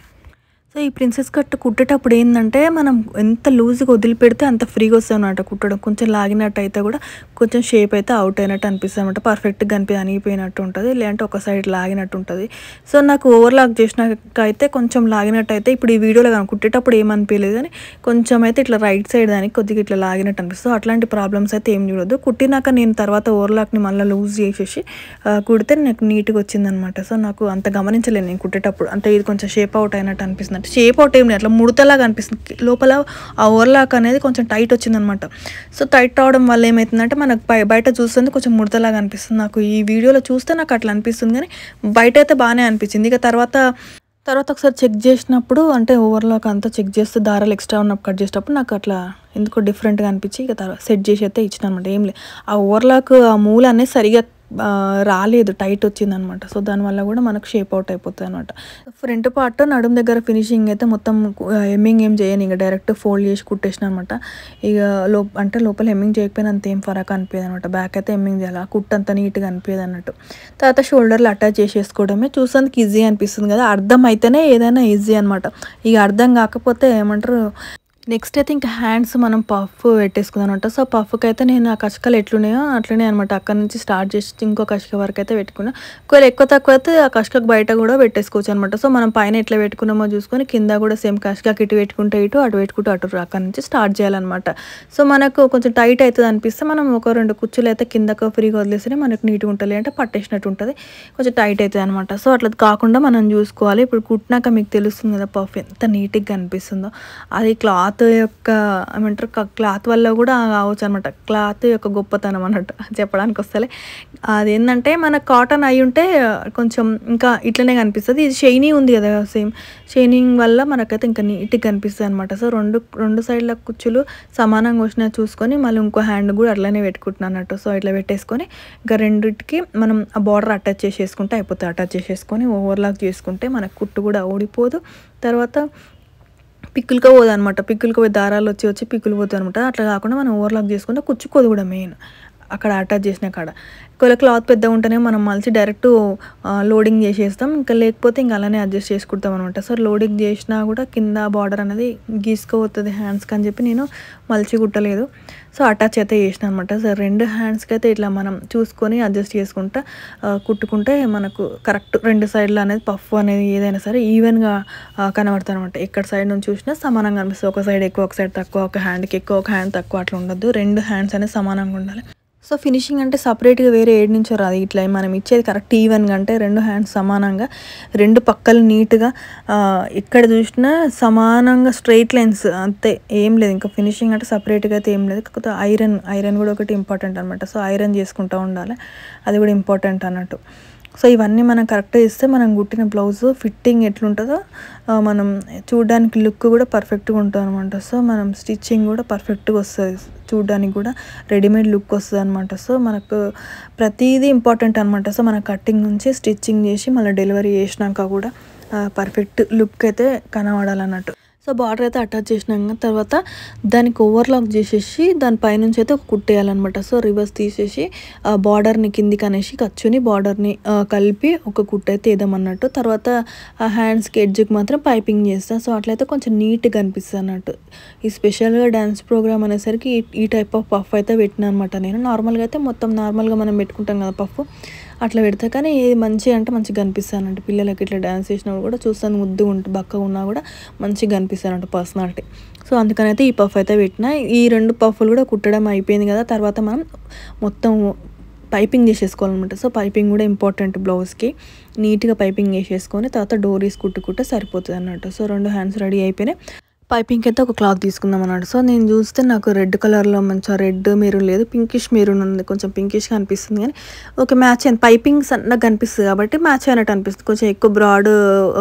సో ఈ ప్రిన్సెస్ కట్ కుట్టేటప్పుడు ఏంటంటే మనం ఎంత లూజ్గా వదిలిపెడితే అంత ఫ్రీగా వస్తుంది అనమాట కుట్టడం. కొంచెం లాగినట్టు అయితే కూడా కొంచెం షేప్ అయితే అవుట్ అయినట్టు అనిపిస్తుంది అనమాట, పర్ఫెక్ట్గా అనిగిపోయినట్టు ఉంటుంది, లేదంటే ఒక సైడ్ లాగినట్టు ఉంటుంది. సో నాకు ఓవర్లాక్ చేసినాక అయితే కొంచెం లాగినట్టు అయితే ఇప్పుడు ఈ వీడియోలో కానీ కుట్టేటప్పుడు ఏమనిపించలేదు, కానీ కొంచెం అయితే ఇట్లా రైట్ సైడ్ దానికి కొద్దిగా ఇట్లా లాగినట్టు అనిపిస్తుంది. అట్లాంటి ప్రాబ్లమ్స్ అయితే ఏం చూడదు. కుట్టినాక నేను తర్వాత ఓవర్లాక్ని మళ్ళీ లూజ్ చేసేసి కుడితే నాకు నీట్గా వచ్చిందనమాట. సో నాకు అంత గమనించలేదు నేను కుట్టేటప్పుడు, అంటే ఇది కొంచెం షేప్ అవుట్ అయినట్టు అనిపిస్తుంది. అంటే షేప్ అవుట్ ఏం లేదు, అట్లా ముడతలాగా అనిపిస్తుంది. లోపల ఆ ఓవర్లాక్ అనేది కొంచెం టైట్ వచ్చిందనమాట. సో టైట్ అవడం వల్ల ఏమవుతుందంటే మనకు బయట చూస్తుంది కొంచెం ముడతలాగా అనిపిస్తుంది. నాకు ఈ వీడియోలో చూస్తే నాకు అట్లా అనిపిస్తుంది, కానీ బయట అయితే బాగానే అనిపించింది. ఇక తర్వాత ఒకసారి చెక్ చేసినప్పుడు, అంటే ఓవర్లాక్ అంతా చెక్ చేస్తే దారాలు ఎక్స్ట్రా ఉన్నప్పుడు కట్ చేసేటప్పుడు నాకు అట్లా ఎందుకో డిఫరెంట్గా అనిపించి ఇక తర్వాత సెట్ చేసి అయితే ఇచ్చిన అనమాట. ఏం లేదు, ఆ ఓవర్లాక్ ఆ మూల అనేది సరిగా రాలేదు, టైట్ వచ్చిందనమాట. సో దానివల్ల కూడా మనకు షేప్ అవుట్ అయిపోతుంది అనమాట. ఫ్రంట్ పార్ట్ నడుము దగ్గర ఫినిషింగ్ అయితే మొత్తం హెమ్మింగ్ ఏం చేయను, ఇక డైరెక్ట్ ఫోల్డ్ చేసి కుట్టేసిన అనమాట. ఇక అంటే లోపల హెమ్మింగ్ చేయకపోయినా అంత ఏం ఫరక్ అనిపించదు అనమాట. బ్యాక్ అయితే హెమ్మింగ్ చేయాలి, కుట్టు అంత నీట్గా అనిపించదు అన్నట్టు. తర్వాత షోల్డర్లు అటాచ్ చేసేసుకోవడమే చూసేందుకు ఈజీ అనిపిస్తుంది కదా, అర్థం అయితేనే ఏదైనా ఈజీ అనమాట. ఇక అర్థం కాకపోతే ఏమంటారు. నెక్స్ట్ అయితే ఇంకా హ్యాండ్స్ మనం పఫ్ పెట్టేసుకుందాం అనమాట. సో పఫ్కి అయితే నేను ఆ కచకలు ఎట్లున్నాయో అట్లనే అనమాట, అక్కడ నుంచి స్టార్ట్ చేసి ఇంకో కచక వరకు అయితే పెట్టుకున్నాను. ఒకవేళ ఎక్కువ తక్కువ అయితే ఆ కచకకు బయట కూడా పెట్టేసుకోవచ్చు అనమాట. సో మనం పైన ఎట్లా పెట్టుకున్నామో చూసుకొని కింద కూడా సేమ్ కచకకి ఇటు పెట్టుకుంటే ఇటు, అటు పెట్టుకుంటూ అటు అక్కడ నుంచి స్టార్ట్ చేయాలన్నమాట. సో మనకు కొంచెం టైట్ అవుతుంది అనిపిస్తే మనం ఒక 2 కుచ్చులు అయితే కిందకు ఫ్రీగా వదిలేస్తేనే మనకు నీట్గా ఉంటుంది, అంటే పట్టేసినట్టు ఉంటుంది, కొంచెం టైట్ అవుతుంది అనమాట. సో అట్లా కాకుండా మనం చూసుకోవాలి. ఇప్పుడు కుట్టినాక మీకు తెలుస్తుంది కదా పఫ్ ఎంత నీట్గా అనిపిస్తుందో. అది క్లాత్ యొక్క ఏమంటారు, క్లాత్ వల్ల కూడా కావచ్చు అనమాట. క్లాత్ యొక్క గొప్పతనం అన్నట్టు చెప్పడానికి వస్తలే. అదేంటంటే మన కాటన్ అయి ఉంటే కొంచెం ఇంకా ఇట్లనే కనిపిస్తుంది. ఇది షైనీ ఉంది కదా, సేమ్ షైనింగ్ వల్ల మనకైతే ఇంకా నీట్గా కనిపిస్తుంది అనమాట. సో రెండు సైడ్ల కుచ్చులు సమానంగా వచ్చినా చూసుకొని మళ్ళీ ఇంకో హ్యాండ్ కూడా అట్లనే పెట్టుకుంటున్నాను అన్నట్టు. సో ఇట్లా పెట్టేసుకొని ఇంకా రెండింటికి మనం ఆ బార్డర్ అటాచ్ చేసేసుకుంటే అయిపోతుంది. అటాచ్ చేసేసుకొని ఓవర్లాక్ చేసుకుంటే మనకు కుట్టు కూడా ఓడిపోదు. తర్వాత పిక్కులుగా పోదు అనమాట, పిక్కులుగా పోయి దారాలు వచ్చి పిక్కులు పోతుంది అనమాట. అట్లా కాకుండా మనం ఓవర్లాక్ చేసుకుంటే కుచ్చుకోదు కూడా మెయిన్ అక్కడ అటాచ్ చేసిన కాడ. ఒకవేళ క్లాత్ పెద్దగా ఉంటేనే మనం మలిచి డైరెక్ట్ లోడింగ్ చేసేస్తాం, ఇంకా లేకపోతే ఇంకా అలానే అడ్జస్ట్ చేసుకుంటాం అనమాట. సో లోడింగ్ చేసినా కూడా కింద బార్డర్ అనేది గీసుకోపోతుంది హ్యాండ్స్కి అని చెప్పి నేను మలిచి కుట్టలేదు. సో అటాచ్ అయితే చేసిన అనమాట. సో 2 హ్యాండ్స్కి అయితే ఇట్లా మనం చూసుకొని అడ్జస్ట్ చేసుకుంటా కుట్టుకుంటే మనకు కరెక్ట్ 2 సైడ్లు అనేది పఫ్ అనేది ఏదైనా సరే ఈవెన్గా కనబడుతుంది అనమాట. ఎక్కడ సైడ్ నుంచి చూసినా సమానంగా అనిపిస్తుంది. ఒక సైడ్ ఎక్కువ, ఒక సైడ్ తక్కువ, ఒక హ్యాండ్కి ఎక్కువ, ఒక హ్యాండ్ తక్కువ అట్లా ఉండద్దు. 2 హ్యాండ్స్ అనేది సమానంగా ఉండాలి. సో ఫినిషింగ్ అంటే సపరేట్గా వేరే ఏడు నుంచో రాదు, ఇట్లా మనం ఇచ్చేది కరెక్ట్ ఈవెన్గా, అంటే 2 హ్యాండ్స్ సమానంగా 2 పక్కలు నీట్గా ఎక్కడ చూసినా సమానంగా స్ట్రైట్ లైన్స్ అంతే, ఏం లేదు. ఇంకా ఫినిషింగ్ అంటే సపరేట్గా అయితే ఏం లేదు. కాకపోతే ఐరన్ కూడా ఒకటి ఇంపార్టెంట్ అనమాట. సో ఐరన్ చేసుకుంటూ ఉండాలి, అది కూడా ఇంపార్టెంట్ అన్నట్టు. సో ఇవన్నీ మనం కరెక్ట్గా ఇస్తే మనం కుట్టిన బ్లౌజ్ ఫిట్టింగ్ ఎట్లుంటుందో మనం చూడడానికి లుక్ కూడా పర్ఫెక్ట్గా ఉంటుంది అనమాట. సో మనం స్టిచ్చింగ్ కూడా పర్ఫెక్ట్గా వస్తుంది, చూడడానికి కూడా రెడీమేడ్ లుక్ వస్తుంది అనమాట. సో మనకు ప్రతిదీ ఇంపార్టెంట్ అనమాట. సో మన కటింగ్ నుంచి స్టిచ్చింగ్ చేసి మళ్ళీ డెలివరీ చేసినాక కూడా పర్ఫెక్ట్ లుక్ అయితే కనబడాలన్నట్టు. సో బార్డర్ అయితే అటాచ్ చేసినాక తర్వాత దానికి ఓవర్లాక్ చేసేసి దానిపైనుంచి అయితే ఒక కుట్టేయాలన్నమాట. సో రివర్స్ తీసేసి బార్డర్ని కిందికి అనేసి ఖర్చుని బార్డర్ని కలిపి ఒక కుట్టు అయితే వేద్దామన్నట్టు. తర్వాత ఆ హ్యాండ్స్కి ఎడ్జ్కి మాత్రం పైపింగ్ చేస్తాను. సో అట్లయితే కొంచెం నీట్గా అనిపిస్తుంది అన్నట్టు. ఈ స్పెషల్గా డ్యాన్స్ ప్రోగ్రామ్ అనేసరికి ఈ టైప్ ఆఫ్ పఫ్ అయితే పెట్టినా అనమాట. నేను నార్మల్గా అయితే మొత్తం నార్మల్గా మనం పెట్టుకుంటాం కదా పఫ్, అట్లా పెడతా. కానీ ఇది మంచిగా అంటే మంచిగా కనిపిస్తానంట పిల్లలకి, ఇట్లా డ్యాన్స్ చేసినప్పుడు కూడా చూస్తాను ముద్దుగా ఉంటుంది, బక్కగా ఉన్నా కూడా మంచిగా కనిపిస్తానంట పర్సనాలిటీ. సో అందుకనైతే ఈ పఫ్ అయితే పెట్టిన. ఈ 2 పఫ్లు కూడా కుట్టడం అయిపోయింది కదా, తర్వాత మనం మొత్తం పైపింగ్ చేసేసుకోవాలన్నమాట. సో పైపింగ్ కూడా ఇంపార్టెంట్ బ్లౌజ్కి. నీట్గా పైపింగ్ చేసేసుకొని తర్వాత డోరీస్ కుట్టుకుంటే సరిపోతుంది అన్నట్టు. సో 2 హ్యాండ్స్ రెడీ అయిపోయినాయి. పైపింగ్ అయితే ఒక క్లాత్ తీసుకుందాం అన్నాడు. సో నేను చూస్తే నాకు రెడ్ కలర్లో మంచిగా రెడ్ మెరూన్ లేదు, పింకిష్ మెరూన్ ఉంది, కొంచెం పింకిష్గా అనిపిస్తుంది. కానీ ఓకే మ్యాచ్ అయింది, పైపింగ్ సన్నగా కనిపిస్తుంది కాబట్టి మ్యాచ్ అయినట్టు అనిపిస్తుంది. కొంచెం ఎక్కువ బ్రాడ్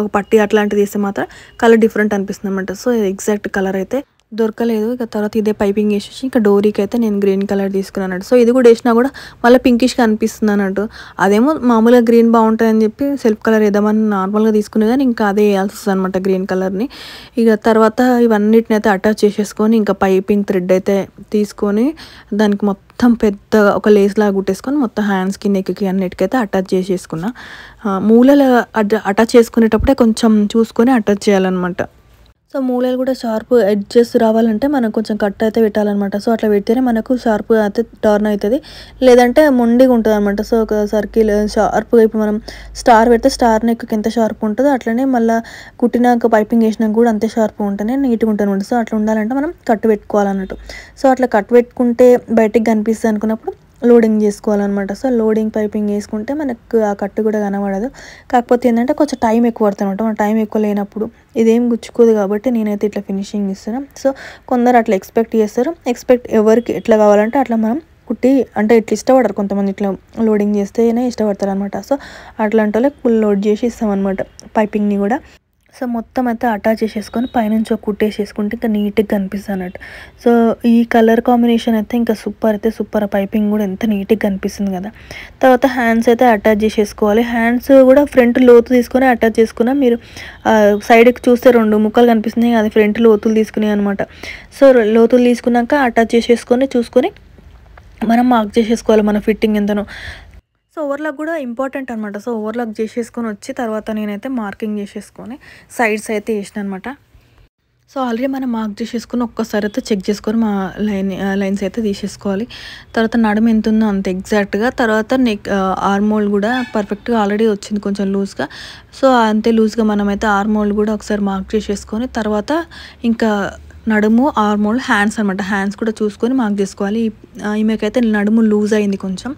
ఒక పట్టి అట్లాంటిది వేస్తే మాత్రం కలర్ డిఫరెంట్ అనిపిస్తుంది అనమాట. సో ఎగ్జాక్ట్ కలర్ అయితే దొరకలేదు. ఇక తర్వాత ఇదే పైపింగ్ వేసేసి ఇంకా డోరీకి అయితే నేను గ్రీన్ కలర్ తీసుకున్నాను. సో ఇది కూడా వేసినా కూడా మళ్ళీ పింకిష్గా అనిపిస్తుంది అన్నట్టు. అదేమో మామూలుగా గ్రీన్ బాగుంటుందని చెప్పి సెల్ఫ్ కలర్ వేద్దామని నార్మల్గా తీసుకునే, కానీ ఇంకా అదే వేయాల్సి వస్తుంది అనమాట గ్రీన్ కలర్ని. ఇక తర్వాత ఇవన్నిటిని అయితే అటాచ్ చేసేసుకొని ఇంకా పైపింగ్ థ్రెడ్ అయితే తీసుకొని దానికి మొత్తం పెద్ద ఒక లేస్ లాగా కుట్టేసుకొని మొత్తం హ్యాండ్స్కి నెక్కి అన్నిటికైతే అటాచ్ చేసేసుకున్నా. మూలలు అటాచ్ చేసుకునేటప్పుడే కొంచెం చూసుకొని అటాచ్ చేయాలన్నమాట. సో మూలలు కూడా షార్ప్ ఎడ్జెస్ రావాలంటే మనం కొంచెం కట్ అయితే పెట్టాలన్నమాట. సో అట్లా పెడితేనే మనకు షార్ప్గా అయితే టర్న్ అవుతుంది, లేదంటే మొండిగా ఉంటుంది అనమాట. సో ఒక సర్కిల్ షార్ప్గా ఇప్పుడు మనం స్టార్ పెడితే స్టార్ నెక్ ఎంత షార్ప్ ఉంటుందో అట్లనే మళ్ళీ కుట్టినాక పైపింగ్ వేసినాక కూడా అంతే షార్ప్గా ఉంటేనే నీట్గా ఉంటుంది అనమాట. సో అట్లా ఉండాలంటే మనం కట్ పెట్టుకోవాలన్నట్టు. సో అట్లా కట్ పెట్టుకుంటే బయటికి కనిపిస్తుంది అనుకున్నప్పుడు లోడింగ్ చేసుకోవాలన్నమాట. సో లోడింగ్ పైపింగ్ వేసుకుంటే మనకు ఆ కట్టు కూడా కనబడదు. కాకపోతే ఏంటంటే కొంచెం టైం ఎక్కువ పడుతుంది అనమాట. మన టైం ఎక్కువ లేనప్పుడు ఇదేం గుచ్చుకోదు కాబట్టి నేనైతే ఇట్లా ఫినిషింగ్ ఇస్తున్నాను. సో కొందరు అట్లా ఎక్స్పెక్ట్ చేస్తారు. ఎవరికి ఎట్లా కావాలంటే అట్లా మనం కుట్టి అంటే ఇట్లా ఇష్టపడరు కొంతమంది, ఇట్లా లోడింగ్ చేస్తేనే ఇష్టపడతారు అనమాట. సో అట్లాంటి వాళ్ళకి ఫుల్ లోడ్ చేసి ఇస్తాం అనమాట పైపింగ్ని కూడా. సో మొత్తం అయితే అటాచ్ చేసేసుకొని పైనుంచి ఒక కుట్టేసేసుకుంటే ఇంకా నీట్గా కనిపిస్తుంది అన్నట్టు. సో ఈ కలర్ కాంబినేషన్ అయితే ఇంకా సూపర్ అయితే సూపర్. పైపింగ్ కూడా ఎంత నీట్గా కనిపిస్తుంది కదా. తర్వాత హ్యాండ్స్ అయితే అటాచ్ చేసేసుకోవాలి. హ్యాండ్స్ కూడా ఫ్రంట్ లోతు తీసుకొని అటాచ్ చేసుకున్నా. మీరు సైడ్కి చూస్తే 2 ముక్కలు కనిపిస్తున్నాయి, అది ఫ్రంట్ లోతులు తీసుకున్నాయి అనమాట. సో లోతులు తీసుకున్నాక అటాచ్ చేసేసుకొని చూసుకొని మనం మార్క్ చేసేసుకోవాలి మన ఫిట్టింగ్ ఎంతనో. సో ఓవర్లాక్ కూడా ఇంపార్టెంట్ అనమాట. సో ఓవర్లాక్ చేసేసుకొని వచ్చి తర్వాత నేనైతే మార్కింగ్ చేసేసుకొని సైడ్స్ అయితే వేసిన అనమాట. సో ఆల్రెడీ మనం మార్క్ చేసేసుకొని ఒక్కసారి అయితే చెక్ చేసుకొని మా లైన్స్ అయితే తీసేసుకోవాలి. తర్వాత నడుము ఎంత ఉందో అంత ఎగ్జాక్ట్గా. తర్వాత ఆర్మోల్ కూడా పర్ఫెక్ట్గా ఆల్రెడీ వచ్చింది కొంచెం లూజ్గా. సో అంతే లూజ్గా మనమైతే ఆర్మోల్ కూడా ఒకసారి మార్క్ చేసేసుకొని తర్వాత ఇంకా నడుము ఆర్మోల్ హ్యాండ్స్ అనమాట. హ్యాండ్స్ కూడా చూసుకొని మార్క్ చేసుకోవాలి. ఈమెకైతే నడుము లూజ్ అయింది కొంచెం.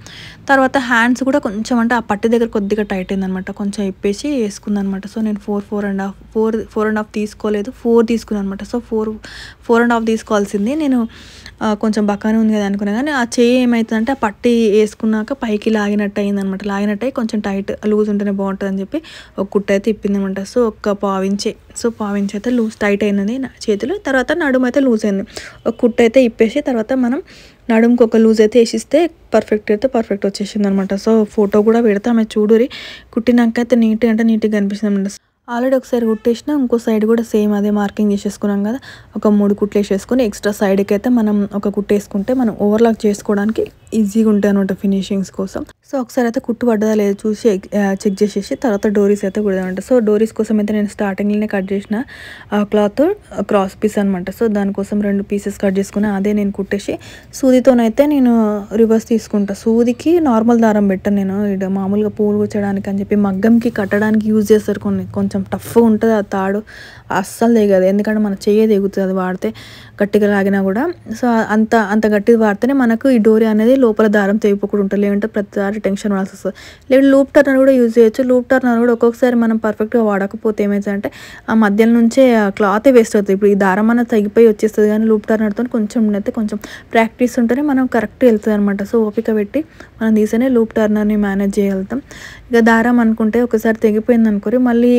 తర్వాత హ్యాండ్స్ కూడా కొంచెం అంటే ఆ పట్టి దగ్గర కొద్దిగా టైట్ అయింది అనమాట, కొంచెం ఇప్పేసి వేసుకుందనమాట. సో నేను 4.5 తీసుకోలేదు, 4 తీసుకున్నాను అనమాట. సో 4.5 తీసుకోవాల్సింది నేను కొంచెం బకానే ఉంది కదా అనుకున్నా. కానీ ఆ చేయి ఏమవుతుందంటే ఆ పట్టి వేసుకున్నాక పైకి లాగినట్టు అయిందనమాట. లాగినట్టు అయ్యి కొంచెం టైట్ లూజ్ ఉంటేనే బాగుంటుంది అని చెప్పి ఒక కుట్టు అయితే ఇప్పిందనమాట. సో ఒక పావించే అయితే లూజ్ టైట్ అయినది చేతులు. తర్వాత నడుము అయితే లూజ్ అయింది. ఒక కుట్టు అయితే ఇప్పేసి తర్వాత మనం నడుముకి ఒక లూజ్ అయితే వేసిస్తే పర్ఫెక్ట్ వచ్చేసింది అనమాట. సో ఫోటో కూడా పెడతా, ఆమె చూడురి. కుట్టినాక అయితే నీట్గా కనిపిస్తుంది అనమాట. ఆల్రెడీ ఒకసారి కుట్టేసిన, ఇంకో సైడ్ కూడా సేమ్ అదే మార్కింగ్ చేసేసుకున్నాం కదా. ఒక 3 కుట్లు వేసేసుకొని ఎక్స్ట్రా సైడ్కి అయితే మనం ఒక కుట్టు వేసుకుంటే మనం ఓవర్లాక్ చేసుకోవడానికి ఈజీగా ఉంటాయి అనమాట ఫినిషింగ్స్ కోసం. సో ఒకసారి అయితే కుట్టు పడ్డదా లేదా చూసి చెక్ చేసేసి తర్వాత డోరీస్ అయితే కుడదామంట. సో డోరీస్ కోసం అయితే నేను స్టార్టింగ్లోనే కట్ చేసిన క్లాత్ క్రాస్ పీస్ అనమాట. సో దానికోసం 2 పీసెస్ కట్ చేసుకుని అదే నేను కుట్టేసి సూదితోనైతే నేను రివర్స్ తీసుకుంటా. సూదికి నార్మల్ దారం పెట్టాను నేను, ఇక్కడ మామూలుగా పూలు కూర్చోడానికి అని చెప్పి మగ్గంకి కట్టడానికి యూజ్ చేస్తారు. కొంచెం టఫ్గా ఉంటుంది ఆ తాడు, అస్సలు దిగదు. ఎందుకంటే మన చెయ్యి దిగుతుంది అది వాడితే, గట్టిగా లాగినా కూడా. సో అంత గట్టిగా వాడితేనే మనకు ఈ డోరీ అనేది లోపల దారం తెగిపోకుండా ఉంటుంది, లేదంటే ప్రతిసారి టెన్షన్ పడాల్సి వస్తుంది. లేదా లూప్ టర్నర్ కూడా యూజ్ చేయొచ్చు. లూప్ టర్నర్ కూడా ఒక్కొక్కసారి మనం పర్ఫెక్ట్గా వాడకపోతే ఏమవుతుందంటే ఆ మధ్యలో నుంచే క్లాత్ వేస్ట్ అవుతుంది. ఇప్పుడు ఈ దారం అన్న తగ్గిపోయి వచ్చేస్తుంది, కానీ లూప్ టర్నర్తో కొంచెం ప్రాక్టీస్ ఉంటేనే మనం కరెక్ట్గా వెళ్తుంది అనమాట. సో ఓపిక పెట్టి మనం తీసేనే లూప్ టర్నర్ని మేనేజ్ చేయగలుగుతాం. ఇక దారం అనుకుంటే ఒకసారి తెగిపోయింది అనుకోరి మళ్ళీ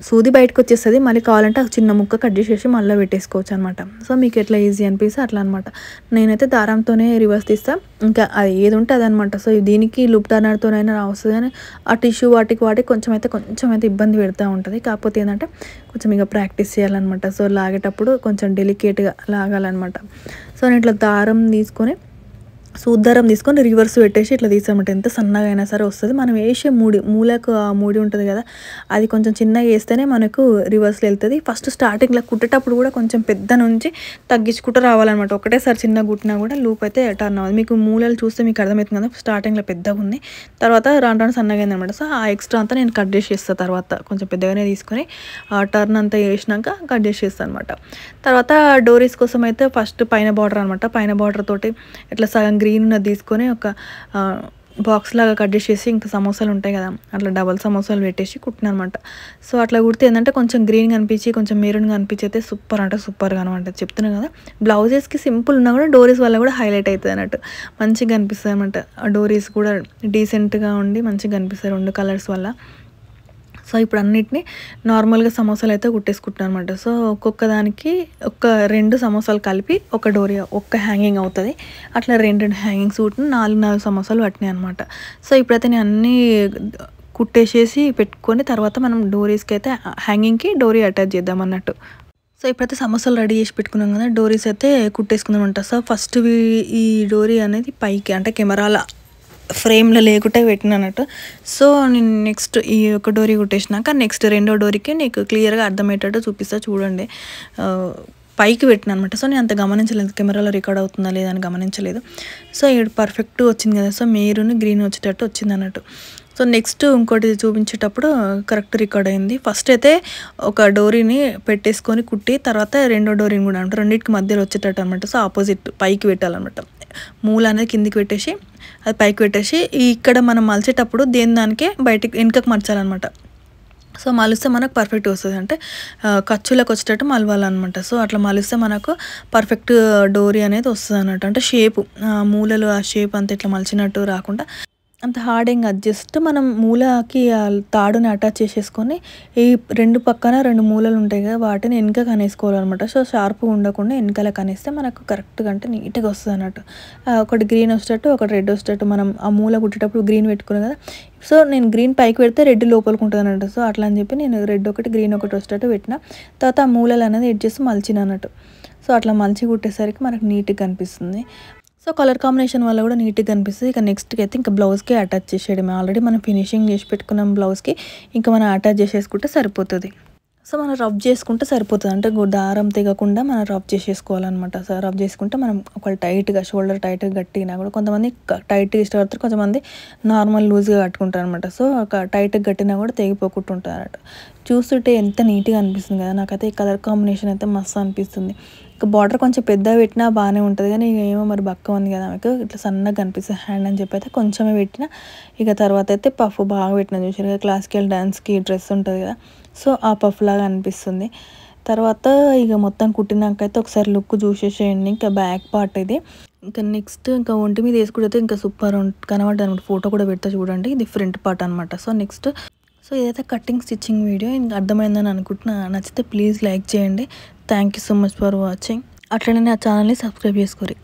సూది బయటకు వచ్చేస్తుంది, మళ్ళీ కావాలంటే ఆ చిన్న ముక్క కట్ చేసేసి మళ్ళీ పెట్టేసుకోవచ్చు అనమాట. సో మీకు ఎట్లా ఈజీ అనిపిస్తే అట్లా అనమాట. నేనైతే దారంతోనే రివర్స్ తీస్తాను, ఇంకా అది ఏది ఉంటే అదనమాట. సో దీనికి లూప్ టర్నర్తోనైనా వస్తుంది, కానీ ఆ టిష్యూ వాటికి కొంచెం అయితే ఇబ్బంది పెడతా ఉంటుంది. కాకపోతే ఏంటంటే కొంచెం ఇక ప్రాక్టీస్ చేయాలన్నమాట. సో లాగేటప్పుడు కొంచెం డెలికేట్గా లాగాలన్నమాట. సో నేను ఇట్లా దారం తీసుకొని రివర్స్ పెట్టేసి ఇట్లా తీసామంట. ఎంత సన్నగా అయినా సరే వస్తుంది. మనం వేసే మూలకు ఆ మూడి ఉంటుంది కదా, అది కొంచెం చిన్నగా వేస్తేనే మనకు రివర్స్లో వెళ్తుంది. ఫస్ట్ స్టార్టింగ్లో కుట్టేటప్పుడు కూడా కొంచెం పెద్ద నుంచి తగ్గించుకుంటూ రావాలన్నమాట. ఒకటేసారి చిన్న కుట్టినా కూడా లూప్ అయితే టర్న్ అవ్వదు. మీకు మూలలు చూస్తే మీకు అర్థమవుతుంది కదా, స్టార్టింగ్లో పెద్దగా ఉంది, తర్వాత రాను సన్నగా అయింది అనమాట. సో ఆ ఎక్స్ట్రా అంతా నేను కట్ చేసేస్తాను. తర్వాత కొంచెం పెద్దగానే తీసుకొని టర్న్ అంతా వేసినాక కట్ చేసేస్తాను అనమాట. తర్వాత డోరీస్ కోసం అయితే ఫస్ట్ పైన బార్డర్ అనమాట. పైన బార్డర్ తోటి ఇట్లా సగం గ్రీన్ ఉన్నది తీసుకొని ఒక బాక్స్ లాగా కట్ చేసేసి, ఇంకా సమోసాలు ఉంటాయి కదా అట్లా డబల్ సమోసాలు పెట్టేసి కుట్టిన అనమాట. సో అట్లా కుడితే ఏంటంటే కొంచెం గ్రీన్గా అనిపించి కొంచెం మెరూన్గా అనిపించి అయితే సూపర్గా అనమాట. చెప్తున్నాను కదా, బ్లౌజెస్కి సింపుల్ ఉన్నా కూడా డోరీస్ వల్ల కూడా హైలైట్ అవుతుంది అన్నట్టు, మంచిగా అనిపిస్తుంది అనమాట. ఆ డోరీస్ కూడా డీసెంట్గా ఉండి మంచిగా అనిపిస్తాయి 2 కలర్స్ వల్ల. సో ఇప్పుడు అన్నిటినీ నార్మల్గా సమోసాలు అయితే కుట్టేసుకుంటాను అనమాట. సో ఒక్కొక్క దానికి 2 సమోసాలు కలిపి ఒక డోరీ ఒక్క హ్యాంగింగ్ అవుతుంది. అట్లా 2 హ్యాంగింగ్స్ కుట్టిన 4 సమోసాలు పట్టినాయి అనమాట. సో ఇప్పుడైతే నేను అన్నీ కుట్టేసేసి పెట్టుకొని తర్వాత మనం డోరీస్కి అయితే హ్యాంగింగ్కి డోరీ అటాచ్ చేద్దాం అన్నట్టు. సో ఇప్పుడైతే సమోసాలు రెడీ చేసి పెట్టుకున్నాం కదా, డోరీస్ అయితే కుట్టేసుకుందాం అంట. సో ఫస్ట్ ఈ డోరీ అనేది పైకి అంటే కెమెరాల ఫ్రేమ్లో లేకుంటే పెట్టిన అన్నట్టు. సో నేను నెక్స్ట్ ఈ ఒక డోరీ కుట్టేసినాక నెక్స్ట్ రెండో డోరీకి నీకు క్లియర్గా అర్థమయ్యేటట్టు చూపిస్తా చూడండి. పైకి పెట్టిన అనమాట. సో నేను అంత గమనించలేదు, కెమెరాలో రికార్డ్ అవుతుందా లేదా అని గమనించలేదు. సో ఇది పర్ఫెక్ట్ వచ్చింది కదా. సో మెరూన్ గ్రీన్ వచ్చేటట్టు వచ్చింది అన్నట్టు. సో నెక్స్ట్ ఇంకోటి చూపించేటప్పుడు కరెక్ట్ రికార్డ్ అయింది. ఫస్ట్ అయితే ఒక డోరీని పెట్టేసుకొని కుట్టి తర్వాత రెండో డోరీని కూడా అంటే రెండింటికి మధ్యలో వచ్చేటట్టు అనమాట. సో ఆపోజిట్ పైకి పెట్టాలన్నమాట. మూల అనేది కిందికి పెట్టేసి అది పైకి పెట్టేసి ఇక్కడ మనం మలిచేటప్పుడు దానికే బయటికి వెనుకకు మర్చాలన్నమాట. సో మలిస్తే మనకు పర్ఫెక్ట్ వస్తుంది, అంటే ఖర్చులకు వచ్చేటట్టు మలవాలన్నమాట. సో అట్లా మలిస్తే మనకు పర్ఫెక్ట్ డోరీ అనేది వస్తుంది అన్నట్టు. అంటే షేపు మూలలు ఆ షేప్ అంతా ఇట్లా మలిచినట్టు రాకుండా అంత హార్డ్ ఏం కాదు, జస్ట్ మనం మూలకి తాడుని అటాచ్ చేసేసుకొని ఈ రెండు పక్కన రెండు మూలలు ఉంటాయి కదా వాటిని వెనక కనేసుకోవాలన్నమాట. సో షార్ప్గా ఉండకుండా వెనకాల కనేస్తే మనకు కరెక్ట్గా అంటే నీట్గా వస్తుంది అన్నట్టు. ఒకటి గ్రీన్ వచ్చేటట్టు ఒకటి రెడ్ వచ్చేటట్టు మనం ఆ మూల కుట్టేటప్పుడు గ్రీన్ పెట్టుకున్నాం కదా. సో నేను గ్రీన్ పైకి పెడితే రెడ్ లోపలికి ఉంటుంది అన్నట్టు. సో అట్లా అని చెప్పి నేను రెడ్ ఒకటి గ్రీన్ ఒకటి వచ్చేటట్టు పెట్టిన. తర్వాత ఆ మూలలు అనేది ఎడ్జెస్ మలిచిన అన్నట్టు. సో అట్లా మలిచి కుట్టేసరికి మనకు నీట్గా కనిపిస్తుంది. సో కలర్ కాంబినేషన్ వల్ల కూడా నీట్గా కనిపిస్తుంది. ఇక నెక్స్ట్కి అయితే ఇంకా బ్లౌజ్కి అటాచ్ చేసేయడమే. ఆల్రెడీ మనం ఫినిషింగ్ చేసి పెట్టుకున్నాం బ్లౌజ్కి, ఇంకా మనం అటాచ్ చేసేసుకుంటే సరిపోతుంది. సో మనం రబ్ చేసుకుంటే సరిపోతుంది, అంటే దారం తెగకుండా మనం రబ్ చేసేసుకోవాలన్నమాట. సో రబ్ చేసుకుంటే మనం ఒక టైట్గా షోల్డర్ టైట్గా గట్టినా కూడా కొంతమంది టైట్గా ఇష్టపడతారు, కొంతమంది నార్మల్ లూజ్గా కట్టుకుంటారు అనమాట. సో ఒక టైట్గా గట్టినా కూడా తెగిపోకుండా ఉంటారు అన్నట్టు. చూస్తుంటే ఎంత నీట్గా అనిపిస్తుంది కదా. నాకైతే ఈ కలర్ కాంబినేషన్ అయితే మస్తు అనిపిస్తుంది. ఇక బార్డర్ కొంచెం పెద్దగా పెట్టినా బాగానే ఉంటుంది, కానీ ఇక ఏమో మరి బక్క ఉంది కదా ఆమెకు ఇట్లా సన్నగా కనిపిస్తుంది హ్యాండ్ అని చెప్పి అయితే కొంచెమే పెట్టిన. ఇక తర్వాత అయితే పఫ్ బాగా పెట్టిన, చూసారు క్లాసికల్ డ్యాన్స్కి డ్రెస్ ఉంటుంది కదా. సో ఆ పఫ్ లాగా అనిపిస్తుంది. తర్వాత ఇక మొత్తం కుట్టినాక అయితే ఒకసారి లుక్ చూసేసేయండి. ఇంకా బ్యాక్ పార్ట్ ఇది. ఇంకా నెక్స్ట్ ఇంకా ఒంటి మీద వేసుకుంటే ఇంకా సూపర్ కనబడ్డా అనమాట. ఫోటో కూడా పెడతా చూడండి, ఇది ఫ్రంట్ పార్ట్ అనమాట. సో నెక్స్ట్ ఇదైతే కటింగ్ స్టిచ్చింగ్ వీడియో. ఇంకా అర్థమైందని అనుకుంటున్నా. నచ్చితే ప్లీజ్ లైక్ చేయండి. Thank you so much for watching. అట్లనే నా ఛానల్ని సబ్స్క్రైబ్ చేసుకోండి.